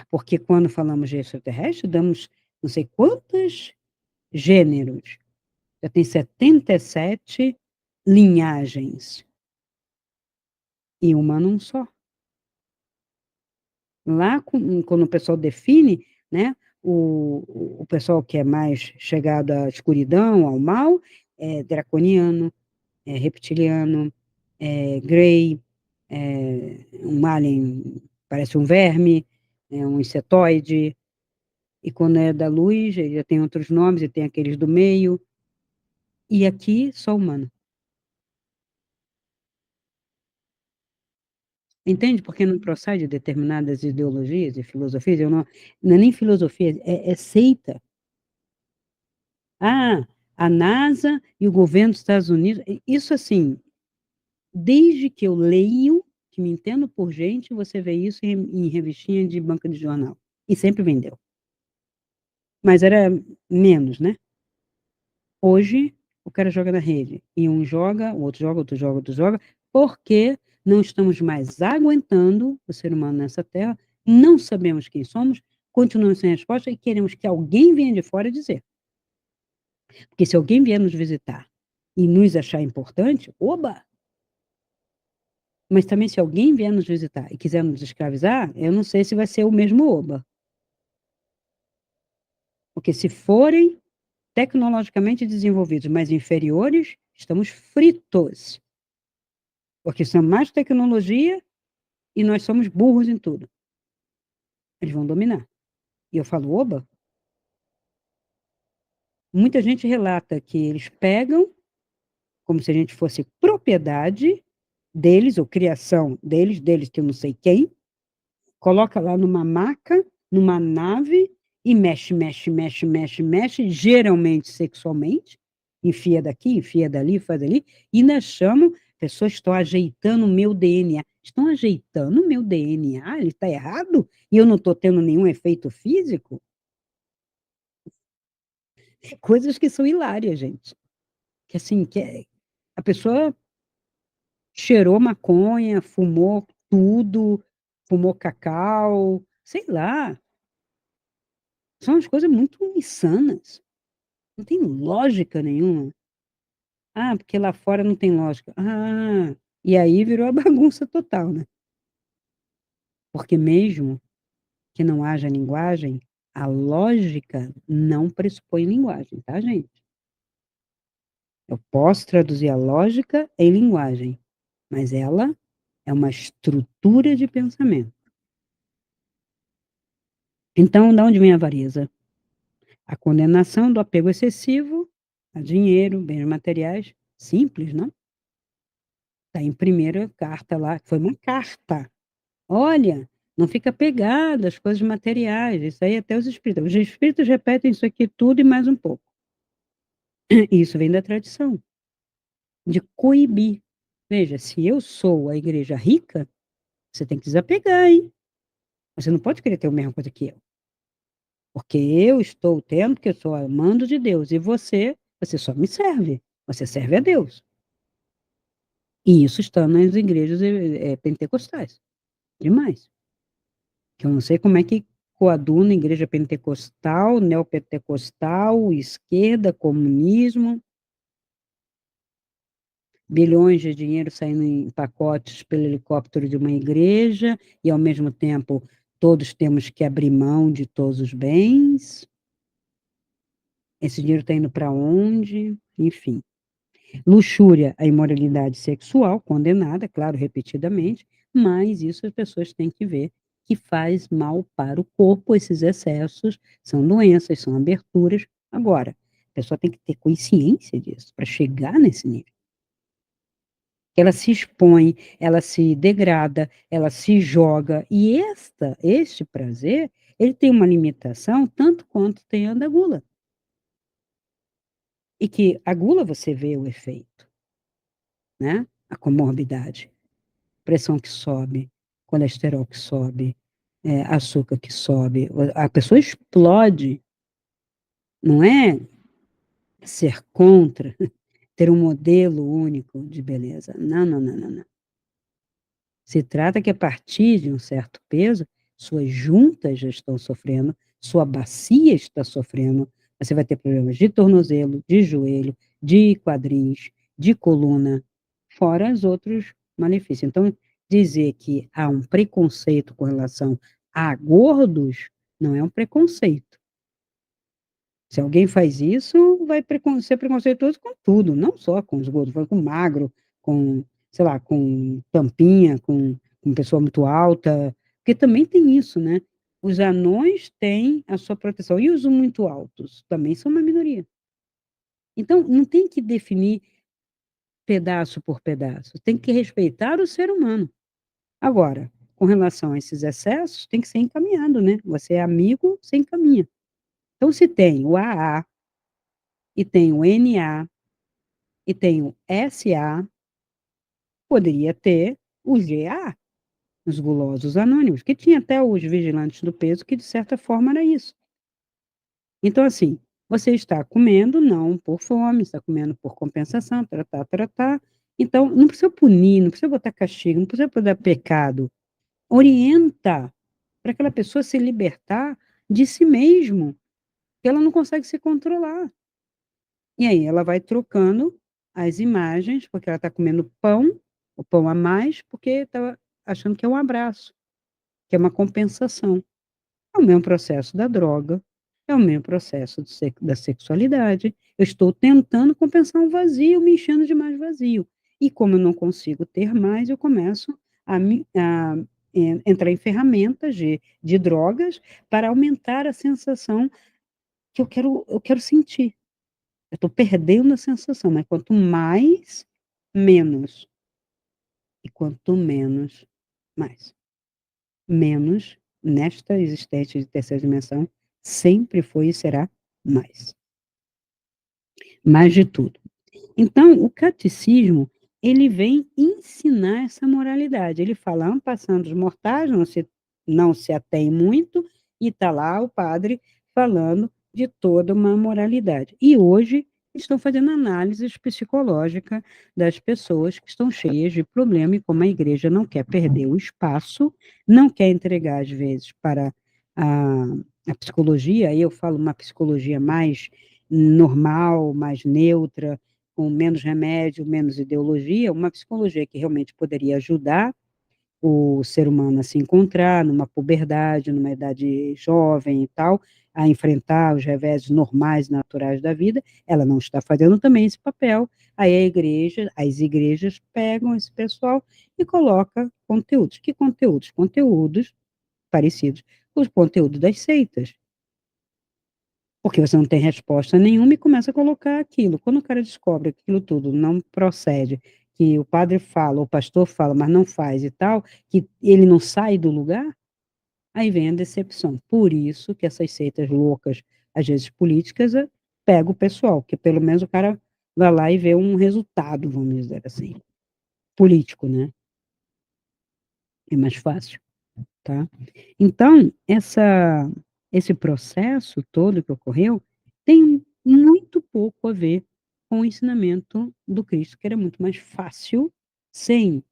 Porque quando falamos de extraterrestre, damos não sei quantos gêneros. Já tem 77 linhagens. E humano um só. Lá, quando o pessoal define, né, o pessoal que é mais chegado à escuridão, ao mal, é draconiano, é reptiliano, é grey, é um alien, parece um verme, é um insetoide, e quando é da luz, ele já tem outros nomes, e tem aqueles do meio, e aqui só humano. Entende? Porque não procede de determinadas ideologias e filosofias, eu não é nem filosofia, é seita. Ah, a NASA e o governo dos Estados Unidos, isso assim, desde que eu leio, que me entendo por gente, você vê isso em revistinha de banca de jornal. E sempre vendeu. Mas era menos, né? Hoje, o cara joga na rede. E um joga, o outro joga, outro joga, outro joga, porque não estamos mais aguentando o ser humano nessa terra, não sabemos quem somos, continuamos sem resposta e queremos que alguém venha de fora dizer. Porque se alguém vier nos visitar e nos achar importante, oba! Mas também se alguém vier nos visitar e quiser nos escravizar, eu não sei se vai ser o mesmo oba. Porque se forem tecnologicamente desenvolvidos, mas inferiores, estamos fritos. Porque são mais tecnologia e nós somos burros em tudo. Eles vão dominar. E eu falo, oba, muita gente relata que eles pegam como se a gente fosse propriedade deles, ou criação deles que eu não sei quem, coloca lá numa maca, numa nave, e mexe, mexe, mexe, mexe, mexe, geralmente sexualmente, enfia daqui, enfia dali, faz ali, e ainda chamam, pessoas estão ajeitando o meu DNA. Estão ajeitando o meu DNA? Ele está errado? E eu não estou tendo nenhum efeito físico? Coisas que são hilárias, gente. Que assim, a pessoa cheirou maconha, fumou tudo, fumou cacau, sei lá. São umas coisas muito insanas. Não tem lógica nenhuma. Ah, porque lá fora não tem lógica. Ah, e aí virou a bagunça total, né? Porque mesmo que não haja linguagem, a lógica não pressupõe linguagem, tá, gente? Eu posso traduzir a lógica em linguagem, mas ela é uma estrutura de pensamento. Então, de onde vem a avareza? A condenação do apego excessivo a dinheiro, bens materiais, simples, não? Está em primeira carta lá, foi uma carta. Olha, Não fica apegado às coisas materiais. Isso aí até os espíritos. Os espíritos repetem isso aqui tudo e mais um pouco. Isso vem da tradição, de coibir. Veja, se eu sou a igreja rica, você tem que desapegar, hein? Você não pode querer ter a mesma coisa que eu. Porque eu estou tendo, porque eu sou amando de Deus. E você só me serve. Você serve a Deus. E isso está nas igrejas pentecostais. Demais. Que eu não sei como é que coaduna igreja pentecostal, neopentecostal, esquerda, comunismo, bilhões de dinheiro saindo em pacotes pelo helicóptero de uma igreja, e ao mesmo tempo todos temos que abrir mão de todos os bens. Esse dinheiro está indo para onde? Enfim. Luxúria, a imoralidade sexual, condenada, claro, repetidamente, mas isso as pessoas têm que ver que faz mal para o corpo, esses excessos são doenças, são aberturas. Agora, a pessoa tem que ter consciência disso para chegar nesse nível. Ela se expõe, ela se degrada, ela se joga, e este prazer, ele tem uma limitação tanto quanto tem a da gula. E que a gula você vê o efeito, né? A comorbidade. Pressão que sobe, colesterol que sobe, açúcar que sobe, a pessoa explode. Não é ser contra, ter um modelo único de beleza. Não, não, não, não, não. Se trata que a partir de um certo peso, suas juntas já estão sofrendo, sua bacia está sofrendo, você vai ter problemas de tornozelo, de joelho, de quadris, de coluna, fora os outros malefícios. Então, dizer que há um preconceito com relação a gordos não é um preconceito. Se alguém faz isso, vai ser preconceituoso com tudo, não só com os gordos, vai com magro, com, sei lá, com tampinha, com pessoa muito alta, porque também tem isso, né? Os anões têm a sua proteção, e os muito altos também são uma minoria. Então, não tem que definir pedaço por pedaço, tem que respeitar o ser humano. Agora, com relação a esses excessos, tem que ser encaminhado, né? Você é amigo, você encaminha. Então, se tem o AA, e tem o NA, e tem o SA, poderia ter o GA, os gulosos anônimos, que tinha até os vigilantes do peso, que de certa forma era isso. Então, assim, você está comendo não por fome, está comendo por compensação, tratar, tratar. Então, não precisa punir, não precisa botar castigo, não precisa botar pecado. Orienta para aquela pessoa se libertar de si mesmo, que ela não consegue se controlar. E aí ela vai trocando as imagens, porque ela está comendo pão, o pão a mais, porque estava achando que é um abraço, que é uma compensação. É o mesmo processo da droga, é o mesmo processo da sexualidade. Eu estou tentando compensar um vazio, me enchendo de mais vazio. E como eu não consigo ter mais, eu começo a entrar em ferramentas de drogas para aumentar a sensação que eu quero sentir. Eu estou perdendo a sensação, mas quanto mais, menos. E quanto menos, mais. Menos, nesta existência de terceira dimensão, sempre foi e será mais. Mais de tudo. Então, o catecismo, ele vem ensinar essa moralidade. Ele fala, passando os mortais, não se atém muito, e está lá o padre falando de toda uma moralidade. E hoje estão fazendo análises psicológicas das pessoas que estão cheias de problema, e como a igreja não quer perder o espaço, não quer entregar, às vezes, para a, a psicologia, aí eu falo uma psicologia mais normal, mais neutra, com menos remédio, menos ideologia, uma psicologia que realmente poderia ajudar o ser humano a se encontrar numa puberdade, numa idade jovem e tal, a enfrentar os reveses normais, naturais da vida, ela não está fazendo também esse papel. Aí as igrejas pegam esse pessoal e colocam conteúdos. Que conteúdos? Conteúdos parecidos com os conteúdos das seitas. Porque você não tem resposta nenhuma e começa a colocar aquilo. Quando o cara descobre que aquilo tudo não procede, que o padre fala, o pastor fala, mas não faz e tal, que ele não sai do lugar, Aí vem a decepção. Por isso que essas seitas loucas, às vezes políticas, pegam o pessoal, porque pelo menos o cara vai lá e vê um resultado, vamos dizer assim, político, né? É mais fácil, tá? Então, esse processo todo que ocorreu tem muito pouco a ver com o ensinamento do Cristo, que era muito mais fácil, sem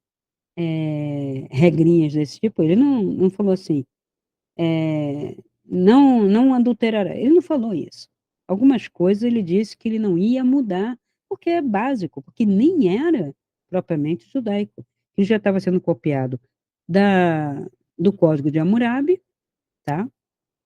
regrinhas desse tipo. Ele não falou assim, não adulterará. Ele não falou isso. Algumas coisas ele disse que ele não ia mudar, porque é básico, porque nem era propriamente judaico. Ele já estava sendo copiado da, do Código de Hammurabi, tá?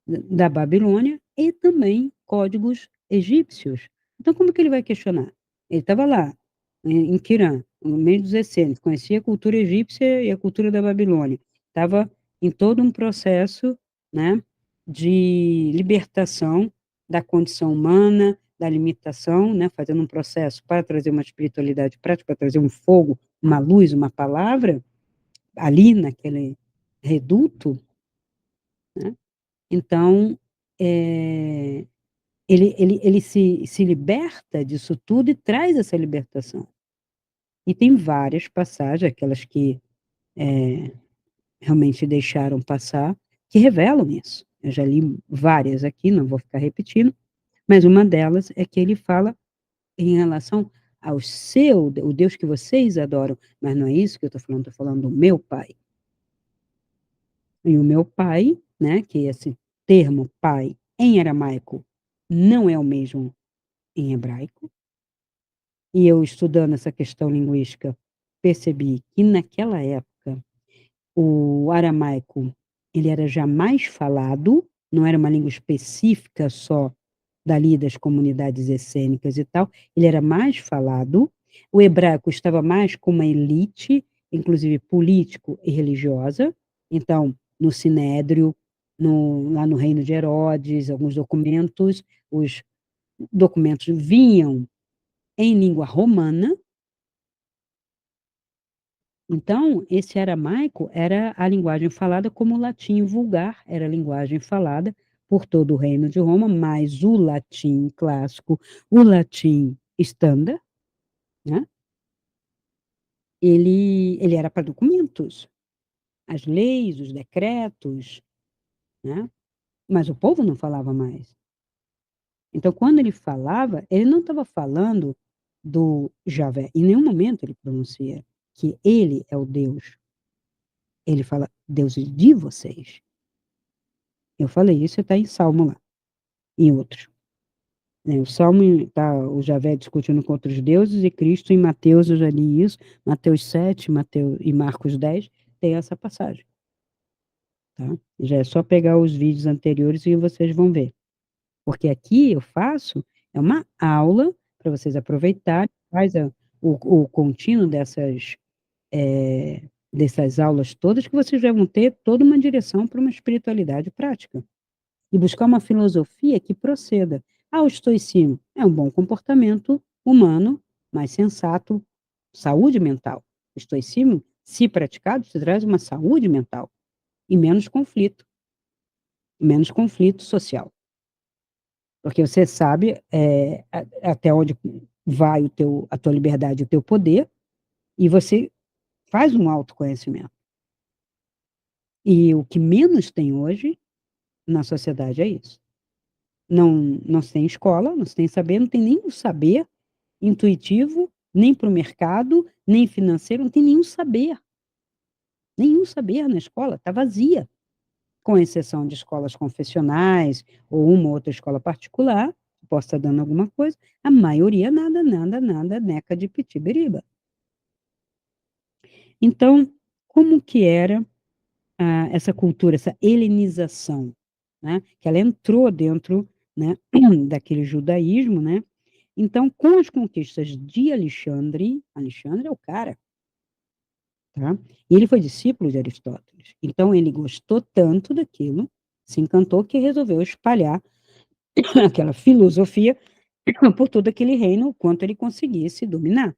Da Babilônia, e também códigos egípcios. Então, como que ele vai questionar? Ele estava lá, em Quirã, no meio dos essênios, conhecia a cultura egípcia e a cultura da Babilônia. Estava em todo um processo, né, de libertação da condição humana, da limitação, né, fazendo um processo para trazer uma espiritualidade prática, para trazer um fogo, uma luz, uma palavra, ali naquele reduto, né? Então, é, ele se liberta disso tudo e traz essa libertação. E tem várias passagens, aquelas que realmente deixaram passar, que revelam isso. Eu já li várias aqui, não vou ficar repetindo, mas uma delas é que ele fala em relação ao o Deus que vocês adoram, mas não é isso que eu estou falando do meu pai. E o meu pai, né, que esse termo pai em aramaico não é o mesmo em hebraico, e eu estudando essa questão linguística, percebi que naquela época o aramaico ele era já mais falado, não era uma língua específica só dali das comunidades essênicas e tal, ele era mais falado, o hebraico estava mais com uma elite, inclusive político e religiosa, então, no Sinédrio, lá no reino de Herodes, alguns documentos, os documentos vinham em língua romana. Então, esse aramaico era a linguagem falada como o latim vulgar, era a linguagem falada por todo o reino de Roma, mas o latim clássico, o latim standard, né? Ele era para documentos, as leis, os decretos, né? Mas o povo não falava mais. Então, quando ele falava, ele não estava falando do Javé. Em nenhum momento ele pronuncia que ele é o Deus. Ele fala, Deus de vocês. Eu falei, isso está em Salmo lá, em outros. Né? O Salmo está o Javé discutindo com outros deuses, e Cristo em Mateus, eu já li isso, Mateus 7, Mateus, e Marcos 10, tem essa passagem. Tá? Já é só pegar os vídeos anteriores e vocês vão ver. Porque aqui eu faço, é uma aula para vocês aproveitarem, faz o contínuo dessas aulas todas, que vocês já vão ter toda uma direção para uma espiritualidade prática. E buscar uma filosofia que proceda. O estoicismo é um bom comportamento humano, mais sensato, saúde mental. O estoicismo, se praticado, te traz uma saúde mental e menos conflito social. Porque você sabe até onde vai a tua liberdade, o teu poder, e você faz um autoconhecimento. E o que menos tem hoje na sociedade é isso. Não se tem escola, não se tem saber, não tem nem o saber intuitivo, nem para o mercado, nem financeiro, não tem nenhum saber na escola, está vazia, com exceção de escolas confessionais ou uma outra escola particular, posso estar dando alguma coisa, a maioria nada, nada, nada, neca de pitiberiba. Então, como que era essa cultura, essa helenização, né? Que ela entrou dentro, né, daquele judaísmo, né? Então, com as conquistas de Alexandre é o cara, tá? E ele foi discípulo de Aristóteles. Então, ele gostou tanto daquilo, se encantou, que resolveu espalhar aquela filosofia por todo aquele reino, o quanto ele conseguisse dominar.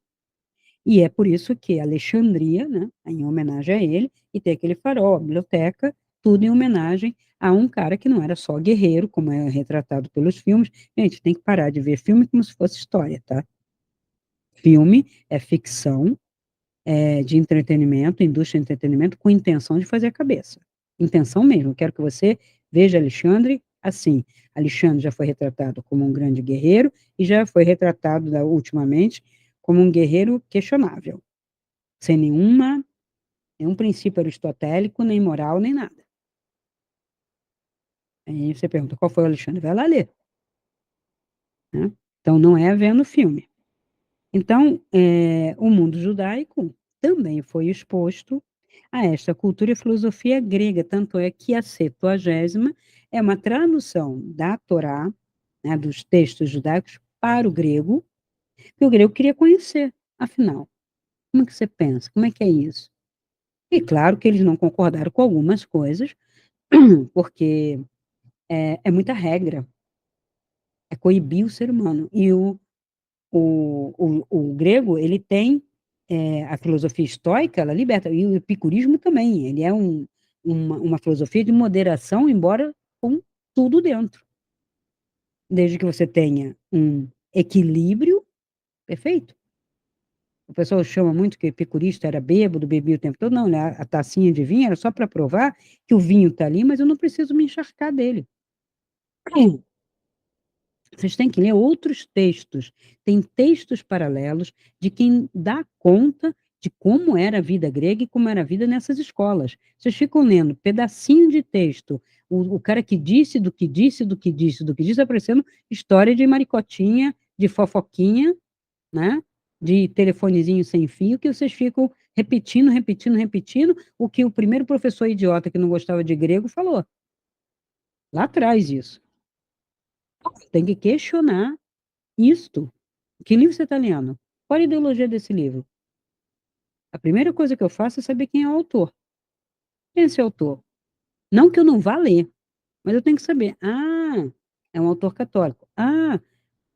E é por isso que Alexandria, né, em homenagem a ele, e tem aquele farol, a biblioteca, tudo em homenagem a um cara que não era só guerreiro, como é retratado pelos filmes. Gente, tem que parar de ver filme como se fosse história, tá? Filme é ficção, de entretenimento, indústria de entretenimento, com intenção de fazer a cabeça. Intenção mesmo. Eu quero que você veja Alexandre assim. Alexandre já foi retratado como um grande guerreiro e já foi retratado ultimamente como um guerreiro questionável, sem nenhum princípio aristotélico, nem moral, nem nada. Aí você pergunta, qual foi o Alexandre? Vai lá ler. Né? Então, não é vendo filme. Então, o mundo judaico também foi exposto a esta cultura e filosofia grega, tanto é que a Septuagésima é uma tradução da Torá, né, dos textos judaicos, para o grego, que o grego queria conhecer. Afinal, como é que você pensa? Como é que é isso? E claro que eles não concordaram com algumas coisas, porque é muita regra, é coibir o ser humano. E o grego, ele tem a filosofia estoica, ela liberta, e o epicurismo também, ele é uma filosofia de moderação, embora com tudo dentro, desde que você tenha um equilíbrio perfeito. O pessoal chama muito que o epicurista era bêbado, bebia o tempo todo, não, né? A tacinha de vinho era só para provar que o vinho está ali, mas eu não preciso me encharcar dele. Vocês têm que ler outros textos. Tem textos paralelos de quem dá conta de como era a vida grega e como era a vida nessas escolas. Vocês ficam lendo pedacinho de texto, o cara que disse, do que disse, do que disse, do que disse, aparecendo história de maricotinha, de fofoquinha, né? De telefonezinho sem fio, que vocês ficam repetindo, repetindo, repetindo o que o primeiro professor idiota que não gostava de grego falou. Lá atrás, isso. Tem que questionar isto. Que livro você está lendo? Qual a ideologia desse livro? A primeira coisa que eu faço é saber quem é o autor. Quem é esse autor? Não que eu não vá ler, mas eu tenho que saber. Ah, é um autor católico. Ah,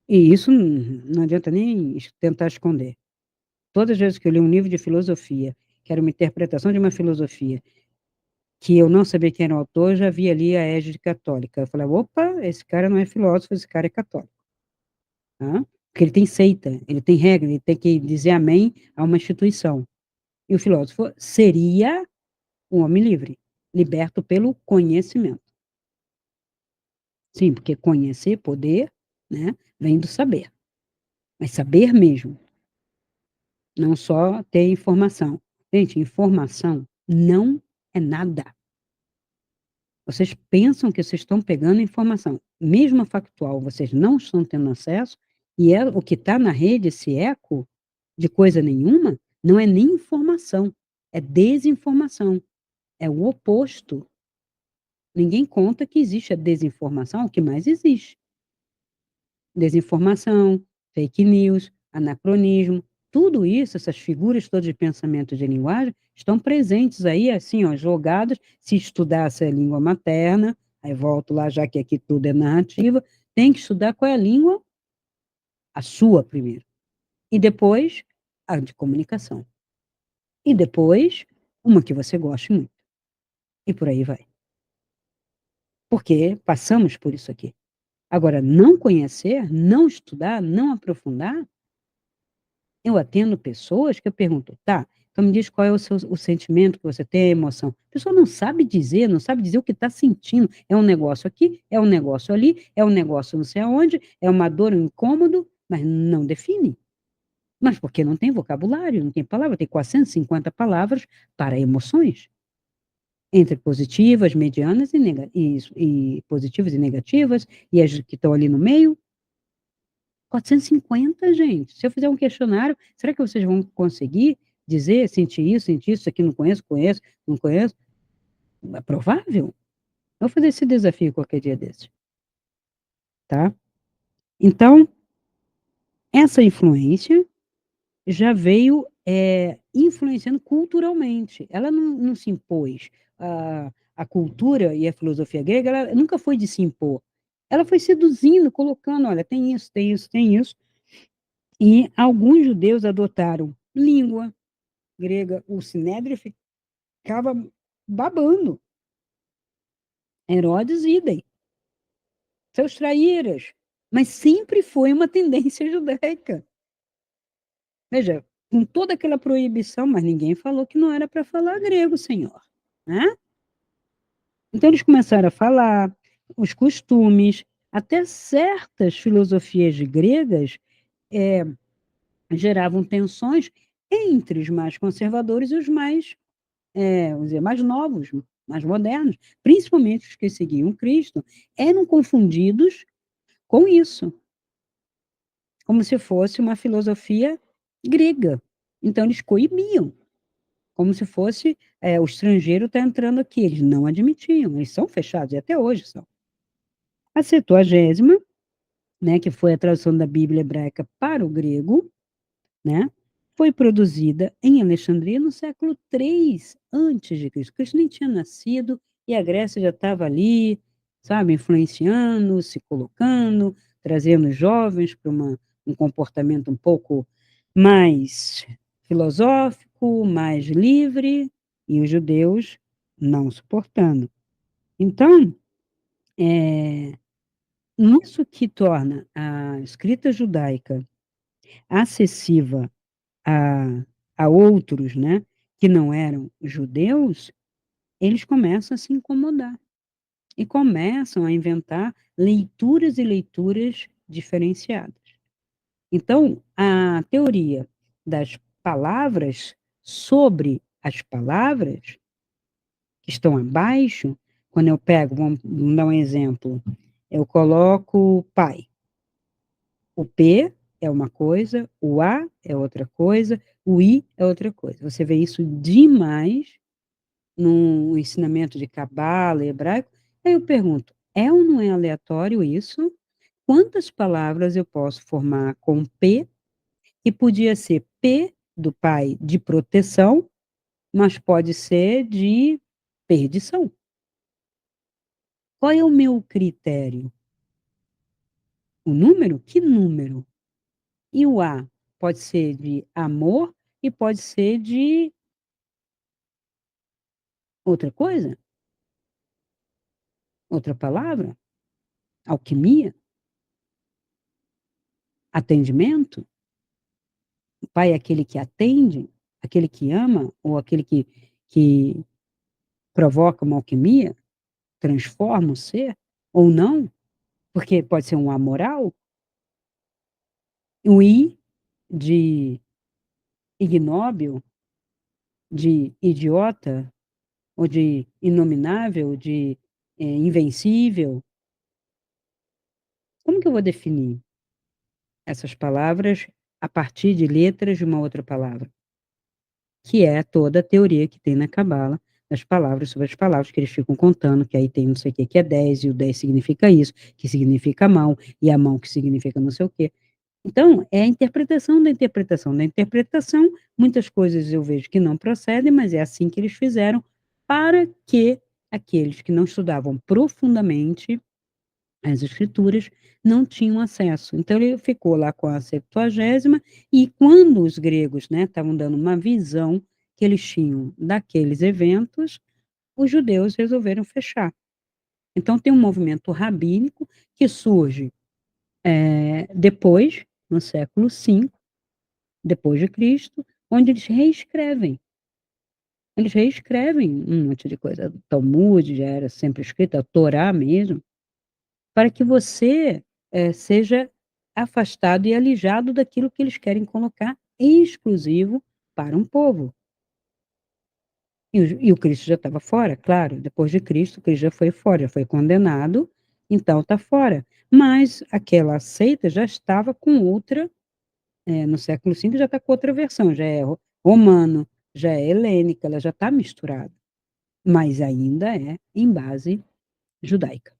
e isso não adianta nem tentar esconder. Todas as vezes que eu li um livro de filosofia, que era uma interpretação de uma filosofia, que eu não sabia quem era o autor, eu já vi ali a égide católica. Eu falei, opa, esse cara não é filósofo, esse cara é católico. Tá? Porque ele tem seita, ele tem regra, ele tem que dizer amém a uma instituição. E o filósofo seria um homem livre, liberto pelo conhecimento. Sim, porque conhecer, poder, né, vem do saber. Mas saber mesmo, não só ter informação. Gente, informação não é nada. Vocês pensam que vocês estão pegando informação, mesmo a factual, vocês não estão tendo acesso, e o que está na rede, esse eco de coisa nenhuma, não é nem informação, é desinformação, é o oposto. Ninguém conta que existe a desinformação, o que mais existe. Desinformação, fake news, anacronismo, tudo isso, essas figuras todas de pensamento de linguagem, estão presentes aí, assim, ó, jogadas. Se estudasse a língua materna, aí volto lá, já que aqui tudo é narrativa, tem que estudar qual é a língua, a sua primeiro. E depois, a de comunicação. E depois, uma que você goste muito. E por aí vai. Porque passamos por isso aqui. Agora, não conhecer, não estudar, não aprofundar, eu atendo pessoas que eu pergunto, tá, então me diz qual é o sentimento que você tem, a emoção. A pessoa não sabe dizer, não sabe dizer o que está sentindo. É um negócio aqui, é um negócio ali, é um negócio não sei aonde, é uma dor, um incômodo, mas não define. Mas porque não tem vocabulário, não tem palavra, tem 450 palavras para emoções. Entre positivas, medianas e positivas e negativas, e as que estão ali no meio. 450, gente. Se eu fizer um questionário, será que vocês vão conseguir dizer, sentir isso aqui não conheço, conheço, não conheço? É provável. Eu vou fazer esse desafio qualquer dia desses, tá? Então, essa influência já veio influenciando culturalmente. Ela não se impôs. A cultura e a filosofia grega, ela nunca foi de se impor. Ela foi seduzindo, colocando, olha, tem isso, tem isso, tem isso. E alguns judeus adotaram língua grega, o sinédrio ficava babando. Herodes, idem, seus traíras. Mas sempre foi uma tendência judaica. Veja, com toda aquela proibição, mas ninguém falou que não era para falar grego, senhor. Né? Então, eles começaram a falar os costumes, até certas filosofias gregas é, geravam tensões entre os mais conservadores e os mais, vamos dizer, mais novos, mais modernos, principalmente os que seguiam Cristo, eram confundidos com isso, como se fosse uma filosofia grega. Então, eles coibiam, como se fosse o estrangeiro está entrando aqui. Eles não admitiam, eles são fechados, e até hoje são. A Septuagésima, né, que foi a tradução da Bíblia hebraica para o grego, né, foi produzida em Alexandria no século III antes de Cristo. Cristo nem tinha nascido e a Grécia já estava ali, sabe, influenciando, se colocando, trazendo os jovens para um comportamento um pouco mais filosófico, mais livre, e os judeus não suportando. Então, isso que torna a escrita judaica acessível a, a outros, né, que não eram judeus, eles começam a se incomodar e começam a inventar leituras e leituras diferenciadas. Então, a teoria das palavras sobre as palavras que estão abaixo, quando eu pego, vamos dar um exemplo, eu coloco pai. O P é uma coisa, o A é outra coisa, o I é outra coisa. Você vê isso demais no ensinamento de cabala hebraico. Aí eu pergunto, é ou não é aleatório isso? Quantas palavras eu posso formar com P, que podia ser P do pai de proteção, mas pode ser de perdição? Qual é o meu critério? O número? Que número? E o A pode ser de amor e pode ser de outra coisa? Outra palavra? Alquimia? Atendimento? O pai é aquele que atende? Aquele que ama? Ou aquele que provoca uma alquimia? Transforma o ser? Ou não? Porque pode ser um amoral? Um I de ignóbil? De idiota? Ou de inominável? De invencível? Como que eu vou definir essas palavras a partir de letras de uma outra palavra? Que é toda a teoria que tem na Cabala, das palavras sobre as palavras, que eles ficam contando, que aí tem não sei o que é 10, e o 10 significa isso, que significa mão, e a mão que significa não sei o quê. Então, é a interpretação da interpretação da interpretação, muitas coisas eu vejo que não procedem, mas é assim que eles fizeram, para que aqueles que não estudavam profundamente as escrituras não tinham acesso. Então, ele ficou lá com a Septuagésima, e quando os gregos, né, estavam dando uma visão que eles tinham daqueles eventos, os judeus resolveram fechar. Então, tem um movimento rabínico que surge depois, no século V, depois de Cristo, onde eles reescrevem. Eles reescrevem um monte de coisa. O Talmud já era sempre escrito, a Torá mesmo, para que você seja afastado e alijado daquilo que eles querem colocar exclusivo para um povo. E o Cristo já estava fora, claro, depois de Cristo, Cristo já foi fora, já foi condenado, então está fora. Mas aquela seita já estava com outra, no século V já está com outra versão, já é romano, já é helênica, ela já está misturada, mas ainda é em base judaica,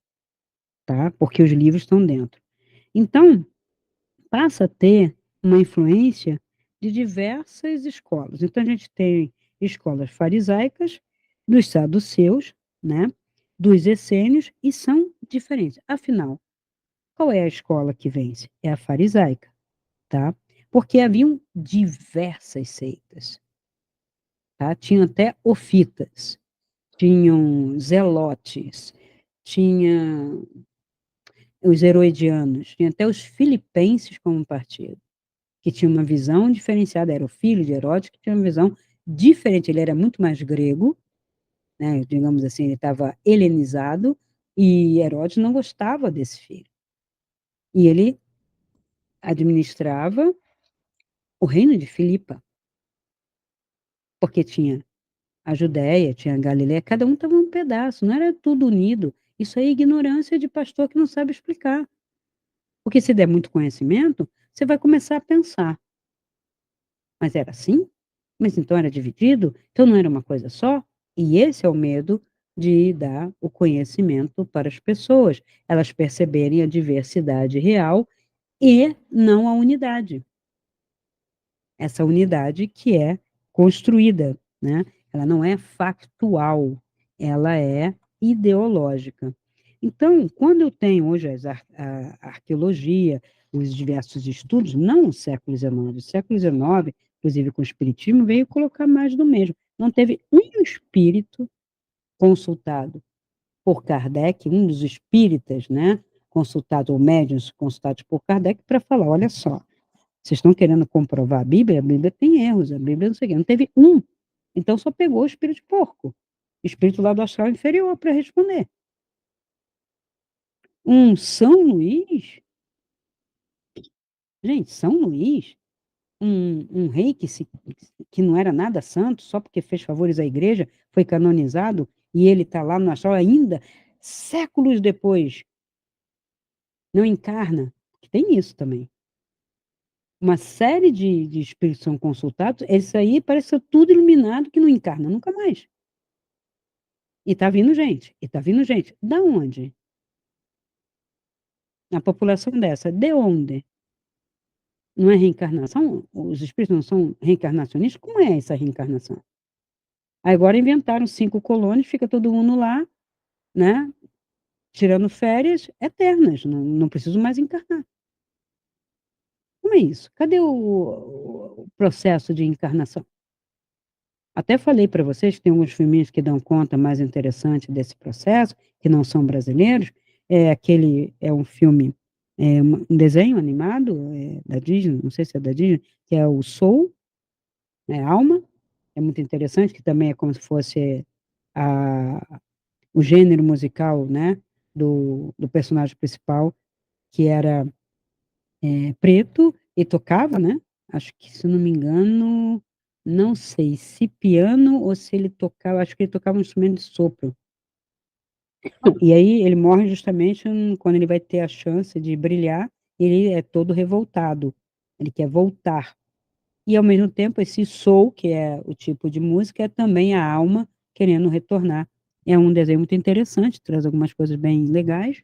tá? Porque os livros estão dentro. Então, passa a ter uma influência de diversas escolas. Então, a gente tem escolas farisaicas, dos saduceus, né, dos essênios, e são diferentes. Afinal, qual é a escola que vence? É a farisaica, tá? Porque haviam diversas seitas, tá? Tinham até ofitas, tinham zelotes, tinha os herodianos, tinha até os filipenses como partido, que tinha uma visão diferenciada, era o filho de Herodes, que tinha uma visão diferente, ele era muito mais grego, né, digamos assim, ele estava helenizado, e Herodes não gostava desse filho. E ele administrava o reino de Filipa, porque tinha a Judéia, tinha a Galiléia, cada um estava um pedaço, não era tudo unido. Isso é ignorância de pastor que não sabe explicar. Porque se der muito conhecimento, você vai começar a pensar, mas era assim? Mas então era dividido? Então não era uma coisa só? E esse é o medo de dar o conhecimento para as pessoas, elas perceberem a diversidade real e não a unidade. Essa unidade que é construída, né? Ela não é factual, ela é ideológica. Então, quando eu tenho hoje a arqueologia, os diversos estudos, não no século XIX, o século XIX, inclusive com o espiritismo, veio colocar mais do mesmo. Não teve um espírito consultado por Kardec, um dos espíritas, né, consultado, ou médiuns consultados por Kardec, para falar, olha só, vocês estão querendo comprovar a Bíblia tem erros, a Bíblia não sei o quê, não teve um. Então só pegou o espírito de porco, espírito lá do astral inferior para responder. Um São Luís, gente, São Luís, um rei que não era nada santo, só porque fez favores à igreja, foi canonizado, e ele está lá no astral ainda, séculos depois, não encarna, que tem isso também. Uma série de espíritos são consultados, esse aí parece ser tudo iluminado que não encarna nunca mais. E tá vindo gente, e tá vindo gente. Da onde? A população dessa, de onde? Não é reencarnação? Os espíritos não são reencarnacionistas? Como é essa reencarnação? Agora inventaram 5 colônias, fica todo mundo lá, né? Tirando férias eternas, não preciso mais encarnar. Como é isso? Cadê o processo de encarnação? Até falei para vocês que tem alguns filminhos que dão conta mais interessante desse processo, que não são brasileiros. É um filme, um desenho animado, da Disney, não sei se é da Disney, que é o Soul, né, Alma. É muito interessante, que também é como se fosse a, o gênero musical, né, do personagem principal, que era preto e tocava, né? Acho que, se não me engano, não sei se piano ou se ele tocava, acho que ele tocava um instrumento de sopro. E aí ele morre justamente quando ele vai ter a chance de brilhar, ele é todo revoltado. Ele quer voltar. E ao mesmo tempo esse soul, que é o tipo de música, é também a alma querendo retornar. É um desenho muito interessante, traz algumas coisas bem legais.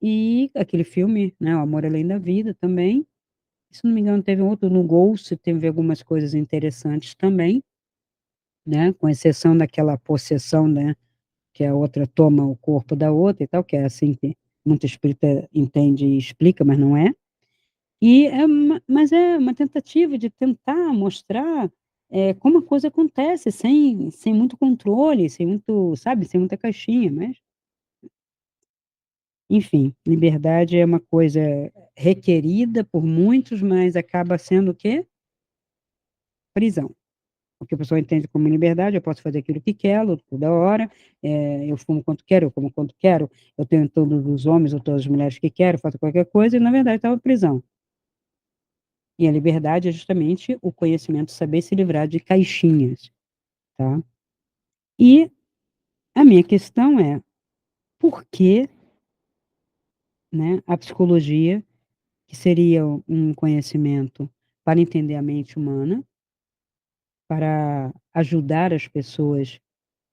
E aquele filme, né, O Amor Além da Vida também. Se não me engano, teve um outro no Ghost, teve algumas coisas interessantes também, né? Com exceção daquela possessão, né? Que a outra toma o corpo da outra e tal, que é assim que muita espírita entende e explica, mas não é. Mas é uma tentativa de tentar mostrar como a coisa acontece, sem muito controle, sem muito, sabe, sem muita caixinha, mas, enfim, liberdade é uma coisa requerida por muitos, mas acaba sendo o quê? Prisão. Porque a pessoa entende como liberdade, eu posso fazer aquilo que quero, toda hora, eu fumo quanto quero, eu como quanto quero, eu tenho todos os homens ou todas as mulheres que quero, faço qualquer coisa, e na verdade estava prisão. E a liberdade é justamente o conhecimento, saber se livrar de caixinhas, tá? E a minha questão é, por que, né, a psicologia, que seria um conhecimento para entender a mente humana, para ajudar as pessoas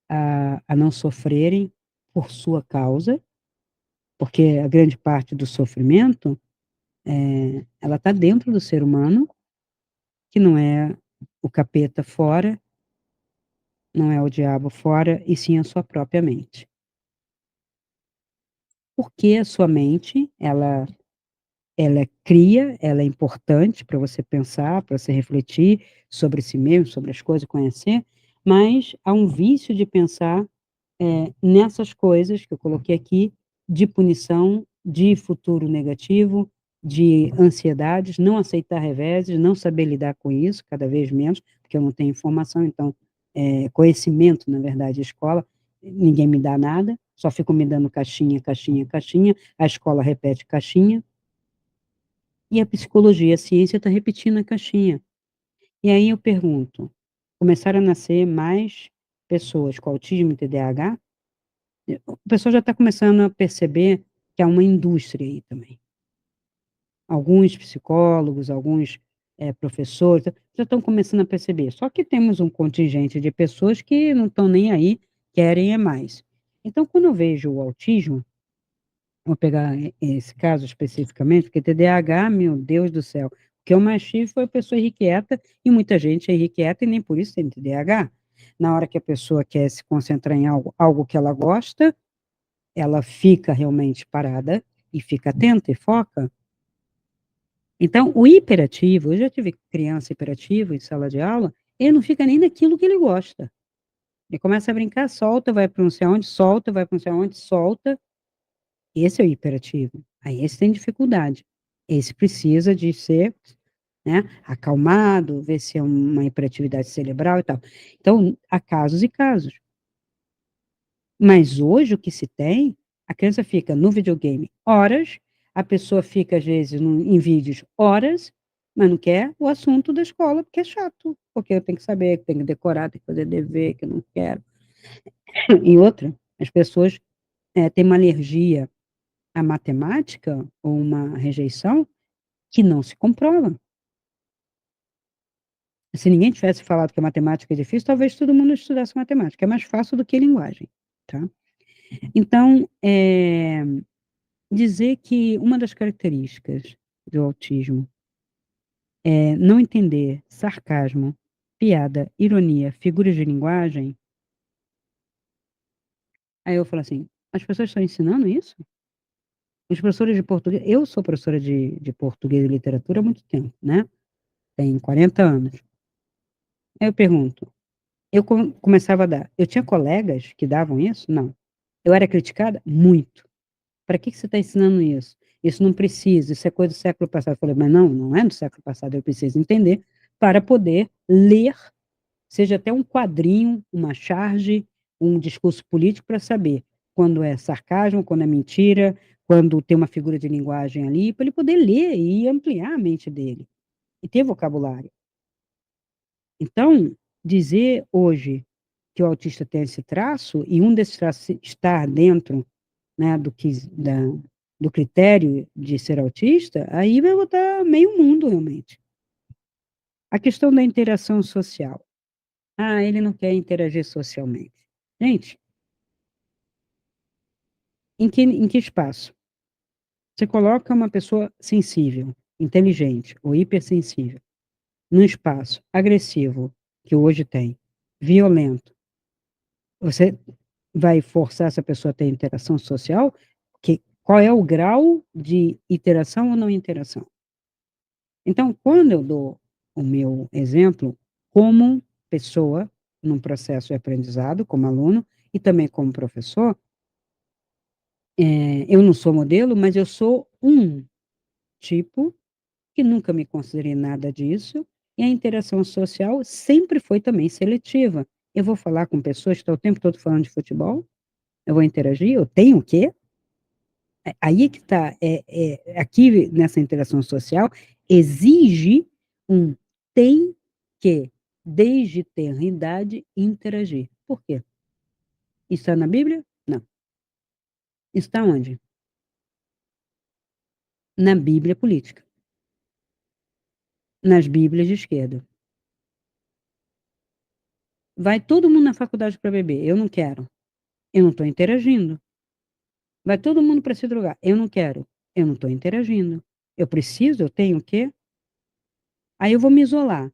a não sofrerem por sua causa, porque a grande parte do sofrimento, ela está dentro do ser humano, que não é o capeta fora, não é o diabo fora, e sim a sua própria mente. Porque a sua mente, ela cria, ela é importante para você pensar, para você refletir sobre si mesmo, sobre as coisas, conhecer, mas há um vício de pensar nessas coisas que eu coloquei aqui, de punição, de futuro negativo, de ansiedades, não aceitar reveses, não saber lidar com isso, cada vez menos, porque eu não tenho informação, então, conhecimento, na verdade, escola, ninguém me dá nada, só ficam me dando caixinha, caixinha, caixinha, a escola repete caixinha, e a psicologia, a ciência está repetindo a caixinha. E aí eu pergunto, começaram a nascer mais pessoas com autismo e TDAH? O pessoal já está começando a perceber que há uma indústria aí também. Alguns psicólogos, alguns professores, já estão começando a perceber. Só que temos um contingente de pessoas que não estão nem aí, querem é mais. Então, quando eu vejo o autismo, vou pegar esse caso especificamente, porque TDAH, meu Deus do céu, o que eu mais tive foi a pessoa irrequieta, e muita gente é irrequieta e nem por isso tem TDAH. Na hora que a pessoa quer se concentrar em algo que ela gosta, ela fica realmente parada e fica atenta e foca. Então, o hiperativo, eu já tive criança hiperativa em sala de aula, ele não fica nem naquilo que ele gosta. Ele começa a brincar, solta, vai para não sei onde, solta, vai para não sei onde, solta. Esse é o hiperativo. Aí esse tem dificuldade. Esse precisa de ser, né, acalmado, ver se é uma hiperatividade cerebral e tal. Então, há casos e casos. Mas hoje o que se tem, a criança fica no videogame horas, a pessoa fica, às vezes, em vídeos horas, mas não quer o assunto da escola, porque é chato, porque eu tenho que saber, que tenho que decorar, tenho que fazer dever, que eu não quero. E outra, as pessoas têm uma alergia à matemática, ou uma rejeição, que não se comprova. Se ninguém tivesse falado que a matemática é difícil, talvez todo mundo estudasse matemática, é mais fácil do que linguagem, tá? Então, dizer que uma das características do autismo é não entender sarcasmo, piada, ironia, figuras de linguagem, aí eu falo assim, as pessoas estão ensinando isso? Os professores de português, eu sou professora de português e literatura há muito tempo, né? Tem 40 anos. Aí eu pergunto, eu começava a dar, eu tinha colegas que davam isso? Não. Eu era criticada? Muito. Para que você está ensinando isso? Isso não precisa, isso é coisa do século passado. Eu falei, mas não, não é do século passado, eu preciso entender para poder ler, seja até um quadrinho, uma charge, um discurso político, para saber quando é sarcasmo, quando é mentira, quando tem uma figura de linguagem ali, para ele poder ler e ampliar a mente dele, e ter vocabulário. Então, dizer hoje que o autista tem esse traço, e um desses traços estar dentro, né, do critério de ser autista, aí vai botar meio mundo, realmente. A questão da interação social. Ah, ele não quer interagir socialmente. Gente, em que espaço? Você coloca uma pessoa sensível, inteligente ou hipersensível num espaço agressivo, que hoje tem, violento, você vai forçar essa pessoa a ter interação social? Qual é o grau de interação ou não interação? Então, quando eu dou o meu exemplo como pessoa num processo de aprendizado, como aluno, e também como professor, eu não sou modelo, mas eu sou um tipo que nunca me considerei nada disso, e a interação social sempre foi também seletiva. Eu vou falar com pessoas que estão o tempo todo falando de futebol? Eu vou interagir? Eu tenho o quê? Aí é que está, aqui nessa interação social, exige um tem que, desde tenra idade, interagir. Por quê? Isso está na Bíblia? Não. Está onde? Na Bíblia política. Nas Bíblias de esquerda. Vai todo mundo na faculdade para beber. Eu não quero. Eu não estou interagindo. Vai todo mundo para se drogar. Eu não quero. Eu não estou interagindo. Eu preciso, eu tenho o quê? Aí eu vou me isolar.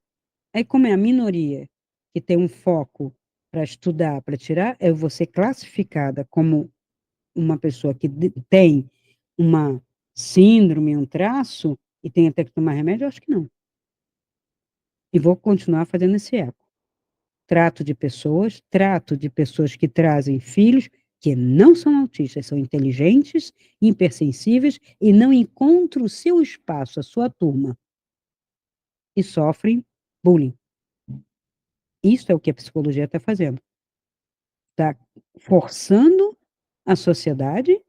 Aí, como é a minoria que tem um foco para estudar, para tirar, eu vou ser classificada como uma pessoa que tem uma síndrome, um traço, e tem até que tomar remédio? Eu acho que não. E vou continuar fazendo esse eco. trato de pessoas que trazem filhos que não são autistas, são inteligentes, hipersensíveis e não encontram o seu espaço, a sua turma, e sofrem bullying. Isso é o que a psicologia está fazendo. Está forçando a sociedade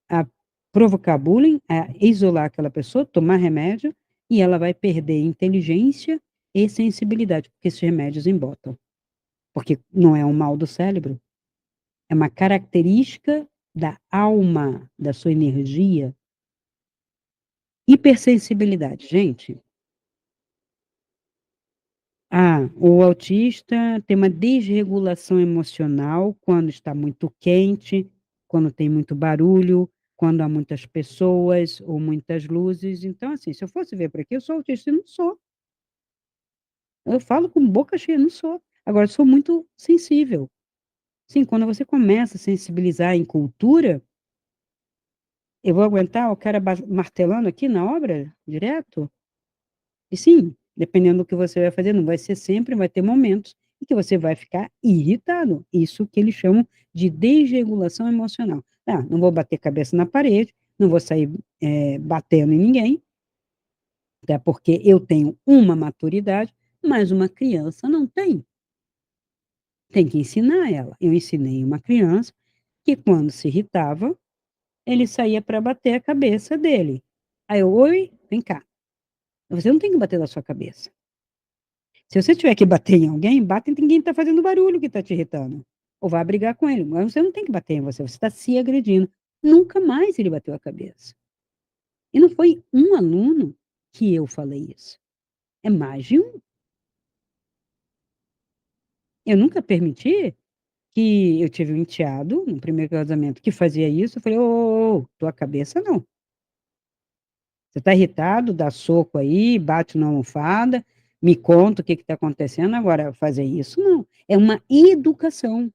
a provocar bullying, a isolar aquela pessoa, tomar remédio, e ela vai perder inteligência e sensibilidade, porque esses remédios embotam. Porque não é um mal do cérebro, é uma característica da alma, da sua energia. Hipersensibilidade, gente. O autista tem uma desregulação emocional quando está muito quente, quando tem muito barulho, quando há muitas pessoas ou muitas luzes. Então, assim, se eu fosse ver por aqui, eu sou autista e não sou. Eu falo com boca cheia, não sou. Agora, eu sou muito sensível. Sim, quando você começa a sensibilizar em cultura, eu vou aguentar o cara martelando aqui na obra, direto? E sim, dependendo do que você vai fazer, não vai ser sempre, vai ter momentos em que você vai ficar irritado. Isso que eles chamam de desregulação emocional. Não vou bater cabeça na parede, não vou sair batendo em ninguém, até porque eu tenho uma maturidade, mas uma criança não tem. Tem que ensinar ela. Eu ensinei uma criança que quando se irritava, ele saía para bater a cabeça dele. Aí eu, oi, vem cá. Você não tem que bater na sua cabeça. Se você tiver que bater em alguém, bate em quem está fazendo barulho que está te irritando. Ou vá brigar com ele. Mas você não tem que bater em você, você está se agredindo. Nunca mais ele bateu a cabeça. E não foi um aluno que eu falei isso. É mais de um. Eu nunca permiti que eu tive um enteado, no primeiro casamento, que fazia isso. Eu falei, ô, tua cabeça não. Você está irritado, dá soco aí, bate na almofada, me conta o que está acontecendo. Agora, fazer isso não. É uma educação.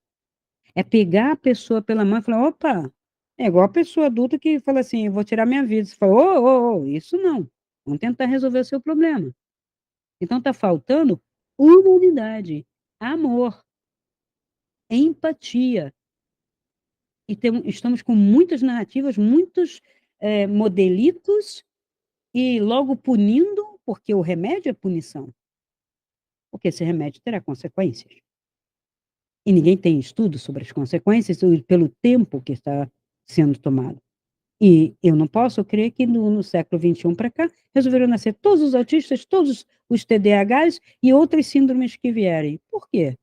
É pegar a pessoa pela mão e falar, opa, é igual a pessoa adulta que fala assim, eu vou tirar minha vida. Você fala, isso não. Vamos tentar resolver o seu problema. Então está faltando humanidade, amor, empatia. E estamos com muitas narrativas, muitos modelitos e logo punindo, porque o remédio é punição. Porque esse remédio terá consequências. E ninguém tem estudo sobre as consequências pelo tempo que está sendo tomado. E eu não posso crer que no século XXI para cá resolveram nascer todos os autistas, todos os TDAHs e outras síndromes que vierem. Por quê?